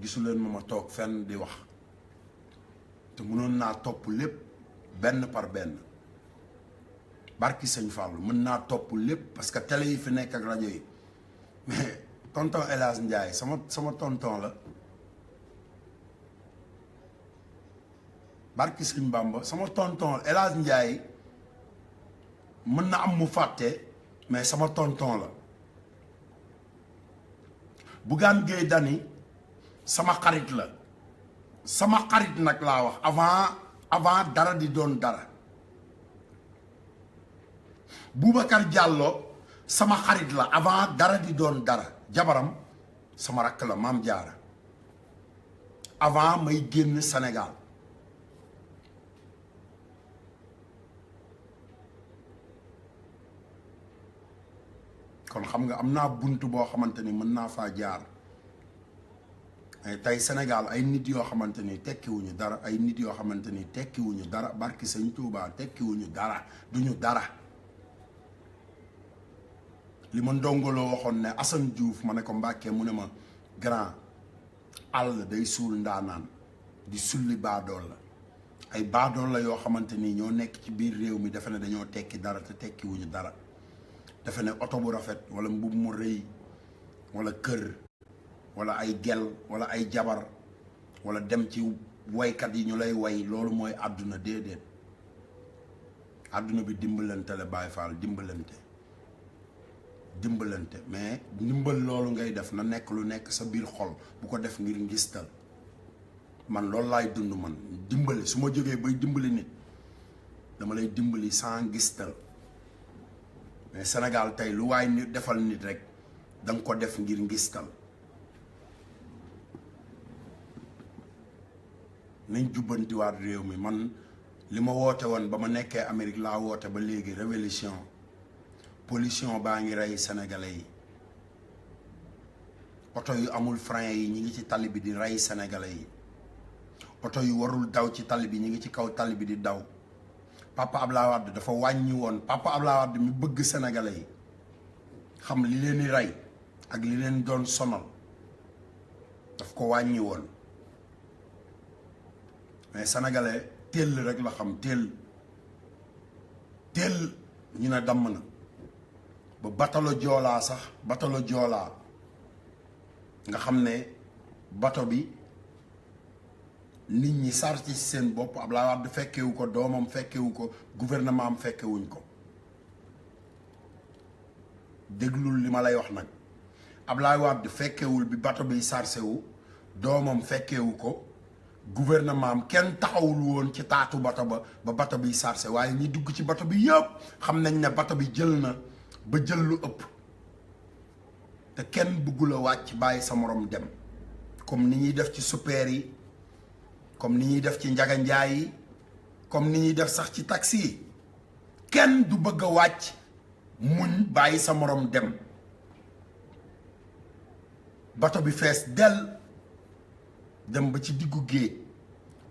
gisu leen ma toog fenn di wax te mënoon naa topp lépp benn par benn barki sëñ Fallou mën naa topp lépp parce que télé yi fi nekk ak rajo yi mais tonton El Hadj Ndiaye sama tonton la barki sëñ Bamba sama tonton El Hadj Ndiaye mën na am mu fàtte mais sama tonton la. Bougane Gueye Dany sama xarit la, sama xarit nag laa wax avant dara di doon dara. Boubacar Diallo sama xarit la avant dara di doon dara, jabaram sama rakk la Maam Jaara avant may génn Sénégal. kon xam nga am naa bunt boo xamante ni mën naa faa jaar. mais tey Sénégal ay nit yoo xamante ni tekkiwuñu dara, ay nit yoo xamante ni tekkiwuñu dara barki Sëñ Tuubaa tekkiwuñu dara, duñu dara. li ma ndongoloo waxoon ne Assane Diouf ma ne ko Mbàkke mu ne ma grand àll day suul ndaanaan di sulli baadool la. ay baadool la yoo xamante ni ñoo nekk ci biir réew mi defe ne dañoo tekki dara te tekkiwuñu dara. dafa ne oto bu rafet wala mbubb mu rëy wala kër wala ay gel wala ay jabar wala dem ci waykat yi ñu lay way loolu mooy àdduna. déedéet àdduna bi dimbalante la Baay Faal, dimbalante mais ndimbal loolu ngay def na nekk lu nekk sa biir xol, bu ko def ngir ngistal. man loolu laay dund man dimbali su ma jógee bay dimbali nit dama lay dimbali sans ngistal. mais Sénégal tey lu waay nit defal nit rek da nga ko def ngir ngistal. nañ jubbantiwaat réew mi. man li ma woote woon ba ma nekkee Amérique laa woote ba léegi révolution. pollution baa ngi rey sénégalais yi. oto yu amul frein yi ñi ngi ci tali bi di rey sénégalais yi. oto yu warul daw ci tali bi ñi ngi ci kaw tali bi di daw. Papa Abdoulaye Wade dafa wàññi woon, Papa Abdoulaye Wade mi bëgg sénégalais yi xam li leen di rey ak li leen doon sonal daf ko wàññi woon. mais sénégalais teel rek la xam, teel ñu ne damm na. ba batalo Joola sax, batalo Joola nga xam ne bato bi nit ñi sar ci seen bopp. Abdoulaye Wade fekkewu ko, doomam fekkewu ko, gouvernement am fekkewuñ ko. déglul li ma lay wax nag. Abdoulaye Wade fekkewul bi bato bi sarse wu, doomam fekkewu ko, gouvernement am kenn taxawul woon ci taatu bato ba bato bi sarse. waaye ñi dugg ci bato bi yëpp xam nañ ne bato bi jël na ba jël lu ëpp te kenn bëggula wàcc bàyyi sa morom dem. comme ni ñuy def ci super yi, comme ni ñuy def ci njaga njaay yi, comme ni ñuy def sax ci taxi yi. kenn du bëgg a wàcc muñ bàyyi sa morom dem. bato bi fees del dem ba ci diggu géej.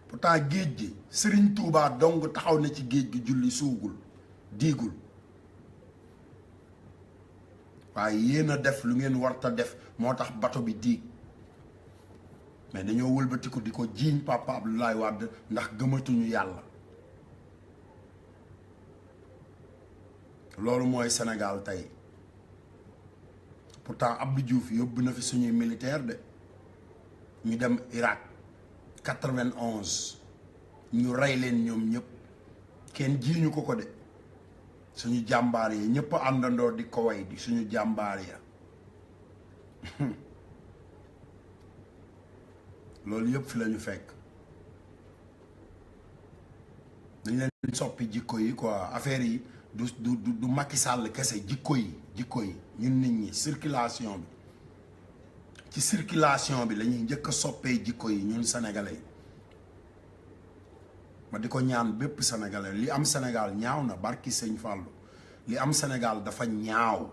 pourtant géej gi Serigne Touba dong taxaw na ci géej gi julli suugul diigul. waaye yéen a def lu ngeen warta def moo tax bato bi diig. mais dañoo wëlbatiku di ko jiiñ Papa Abdoulaye Wade ndax gëmatuñu yàlla. loolu mooy Sénégal tey. pourtant Abdou Diouf yóbbu na fi suñuy militaire de ñu dem Irak 91 ñu rey leen ñoom ñëpp kenn jiiñu ko de. suñu jàmbaar yi ñëpp àndandoo di ko way di suñu jàmbaar ya. loolu yëpp fi lañu fekk. dañ leen soppi jikko yi quoi. affaire yi du Macky Sall kese, jikko yi ñun nit ñi circulation bi. ci circulation bi lañuy njëkk a soppee jikko yi ñun sénégalais yi. ma di ko ñaan bépp sénégalais li am Sénégal ñaaw na barki Sëñ Fallou. li am Sénégal dafa ñaaw.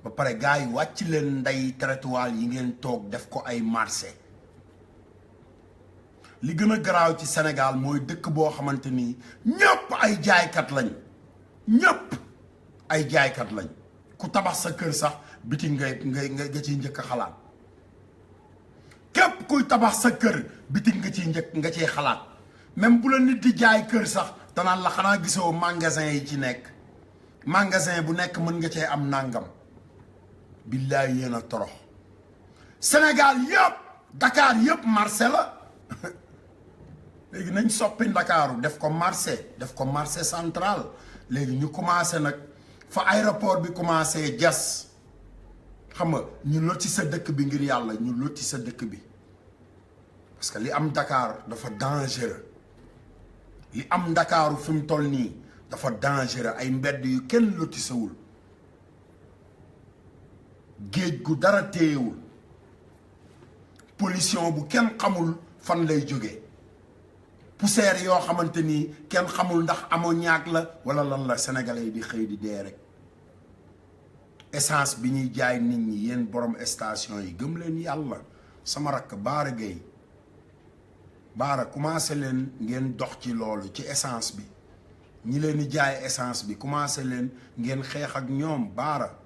ba pare gars yi wàcc leen ndey trottoir yi ngeen toog def ko ay marché. li gën a garaaw ci Sénégal mooy dëkk boo xamante ni ñëpp ay jaaykat lañ ñëpp ay jaaykat lañ ku tabax sa kër sax biti nga ciy njëkk a xalaat képp kuy tabax sa kër biti nga ciy xalaat même bu la nit di jaay kër sax danaan la xanaa gisoo magasin yi ci nekk magasin bu nekk mën nga cee am nàngam billaay yéen a torox Sénégal yëpp Dakar yëpp marché la léegi nañ soppi Ndakaaru def ko marché central léegi ñu commencé nag fa aéroport bi commencé jas xam nga ñu loti sa dëkk bi ngir yàlla ñu loti sa dëkk bi parce que li am Dakar dafa dangereux li am Ndakaaru fi mu toll nii dafa dangereux ay mbedd yu kenn loti sawul géej gu dara téyewul pollution bu kenn xamul fan lay jógee poussière yoo xamante ni kenn xamul ndax ammoniac la wala lan la sénégalais yi di xëy di dee rek essence bi ñuy jaay nit ñi yéen borom station yi gëm leen yàlla sama rakk Baara Gueye Baara commencé leen ngeen dox ci loolu ci essence bi ñi leen di jaay essence bi commencé leen ngeen xeex ak ñoom Baara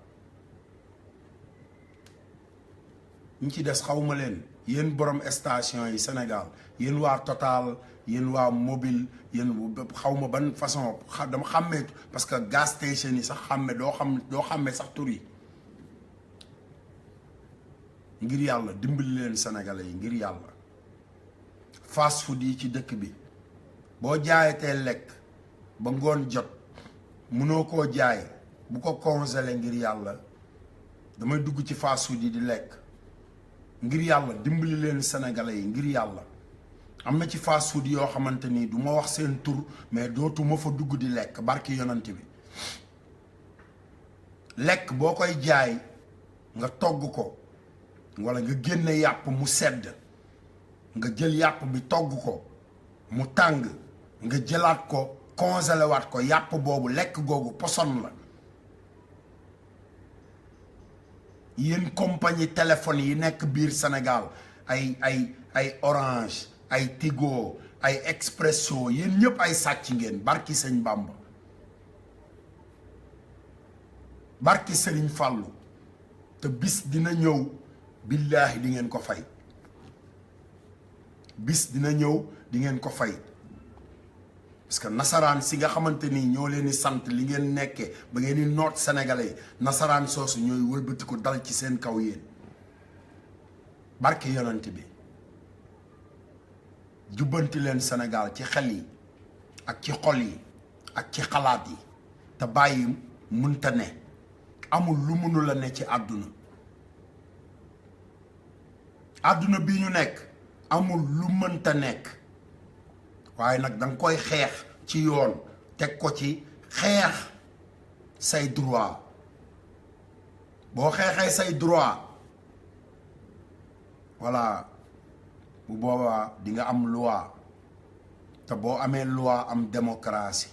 ñi ci des xawma leen yéen borom station yi Sénégal yéen waa Total yéen waa Mobile yéen xawma ban façon dama xàmmee parce que gas station yi sax doo xàmmee sax tur yi ngir yàlla dimbali leen sénégalais yi ngir yàlla fast food yi ci dëkk bi boo jaayatee lekk ba ngoon jot mënoo koo jaay bu ko congelé ngir yàlla damay dugg ci fast food yi di lekk ngir yàlla dimbali leen sénégalais yi ngir yàlla am na ci fast food yoo xamante ni du ma wax seen tur mais dootuma fa dugg di lekk barki yonante bi lekk boo koy jaay nga togg ko wala nga génne yàpp mu sedd nga jël yàpp bi togg ko mu tàng nga jëlaat ko congelé waat ko yàpp boobu lekk googu poson la yéen compagnie téléphone yi nekk biir Sénégal ay Orange ay Tigo ay Expresso yéen ñëpp ay sàcc ngeen barki sëñ Bamba barki Sëriñ Fàllu te bis dina ñëw billaahi di ngeen ko fay bis dina ñëw di ngeen ko fay parce que nasaraan si nga xamante ni ñoo leen di sant li ngeen nekkee ba ngeen di noot sénégalais yi nasaraan soosu ñooy wëlbati ko dal ci seen kaw yéen barke yonent bi jubbanti leen Sénégal ci xel yi ak ci xol yi ak ci xalaat yi te bàyyi munta ne amul lu mënul a ne ci àdduna àdduna bi ñu nekk amul lu mënta nekk waaye nag danga koy xeex ci yoon teg ko ci xeex say droit boo xeexee say droit voilà bu boobaa di nga am loi te boo amee loi am démocratie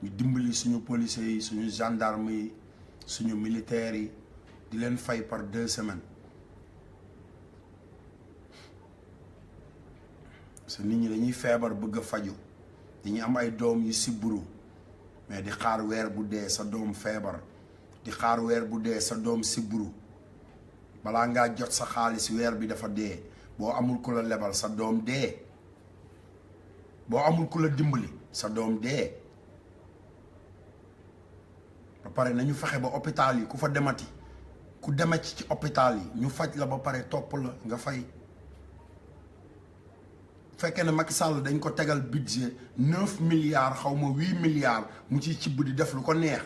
ñu dimbali suñu policiers yi suñu gendarme yi suñu militaires yi di leen fay par 2 semaines parce que nit ñi dañuy feebar bëgg a faju dañuy am ay doom yu sibbiru mais di xaar weer bu dee sa doom feebar di xaar weer bu dee sa doom sibbiru balaa ngaa jot sa xaalis weer bi dafa dee boo amul ku la lebal sa doom dee boo amul ku la dimbali sa doom dee ba pare nañu fexe ba hôpital yi ku fa demati ku demati ci hôpital yi ñu faj la ba pare topp la nga fay fekkee ne Macky Sall dañ ko tegal budget 9 milliards xaw ma 8 milliards mu ciy cibb di def lu ko neex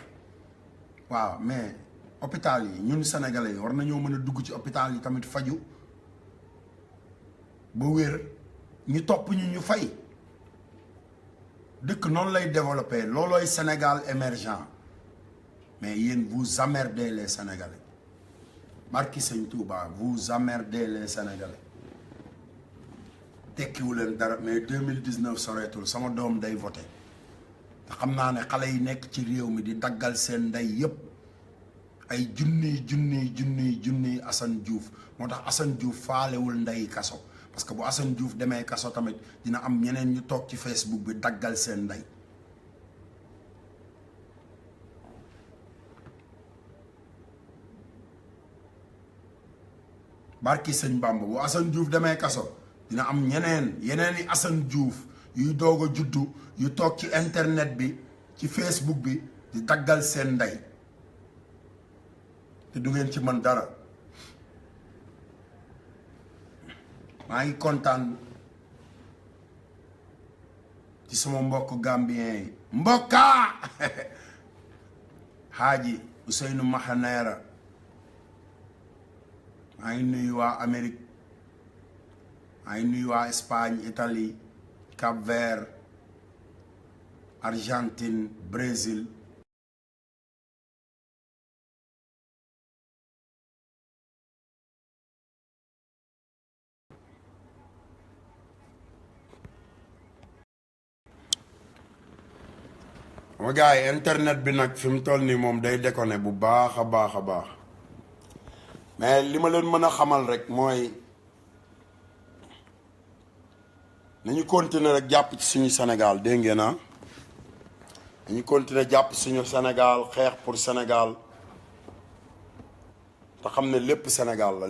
waaw mais hôpital yi ñun sénégalais yi war nañoo mën a dugg ci hôpital yi tamit faju ba wér ñu topp ñu fay dëkk noonu lay développé loolooy Sénégal émergent mais yéen vous emmerdez les Sénégalais barki Sëñ Touba vous emmerdez les Sénégalais tekkiwu leen dara mais 2019 soreetul sama doom day voté te xam naa ne xale yi nekk ci réew mi di daggal seen ndey yépp ay junniy Assane Diouf moo tax Assane Diouf faalewul ndey kaso parce que bu Assane Diouf demee kaso tamit dina am ñeneen ñu toog ci Facebook bi daggal seen ndey barki sëñ Bamba bu Assane Diouf demee kaso dina am yeneeni Assane Diouf yuy doog a juddu yu toog ci internet bi ci Facebook bi di daggal seen ndey te du ngeen ci mën dara maa ngi kontaan ci sama mbokk gambien yi mbokka Haaji Ousseynou Mahaneera maa ngi nuyu waa Amérique maa ngi nuyu waa Espagne Italie Cap-Vert Argentine Brésil ma gars yi internet bi nag fi mu toll nii moom day déconné bu baax a baax mais li ma leen mën a xamal rek mooy nañu continuer rek jàpp ci suñu Sénégal dégg ngeen ah nañu continuer jàpp suñu Sénégal xeex pour Sénégal te xam ne lépp Sénégal la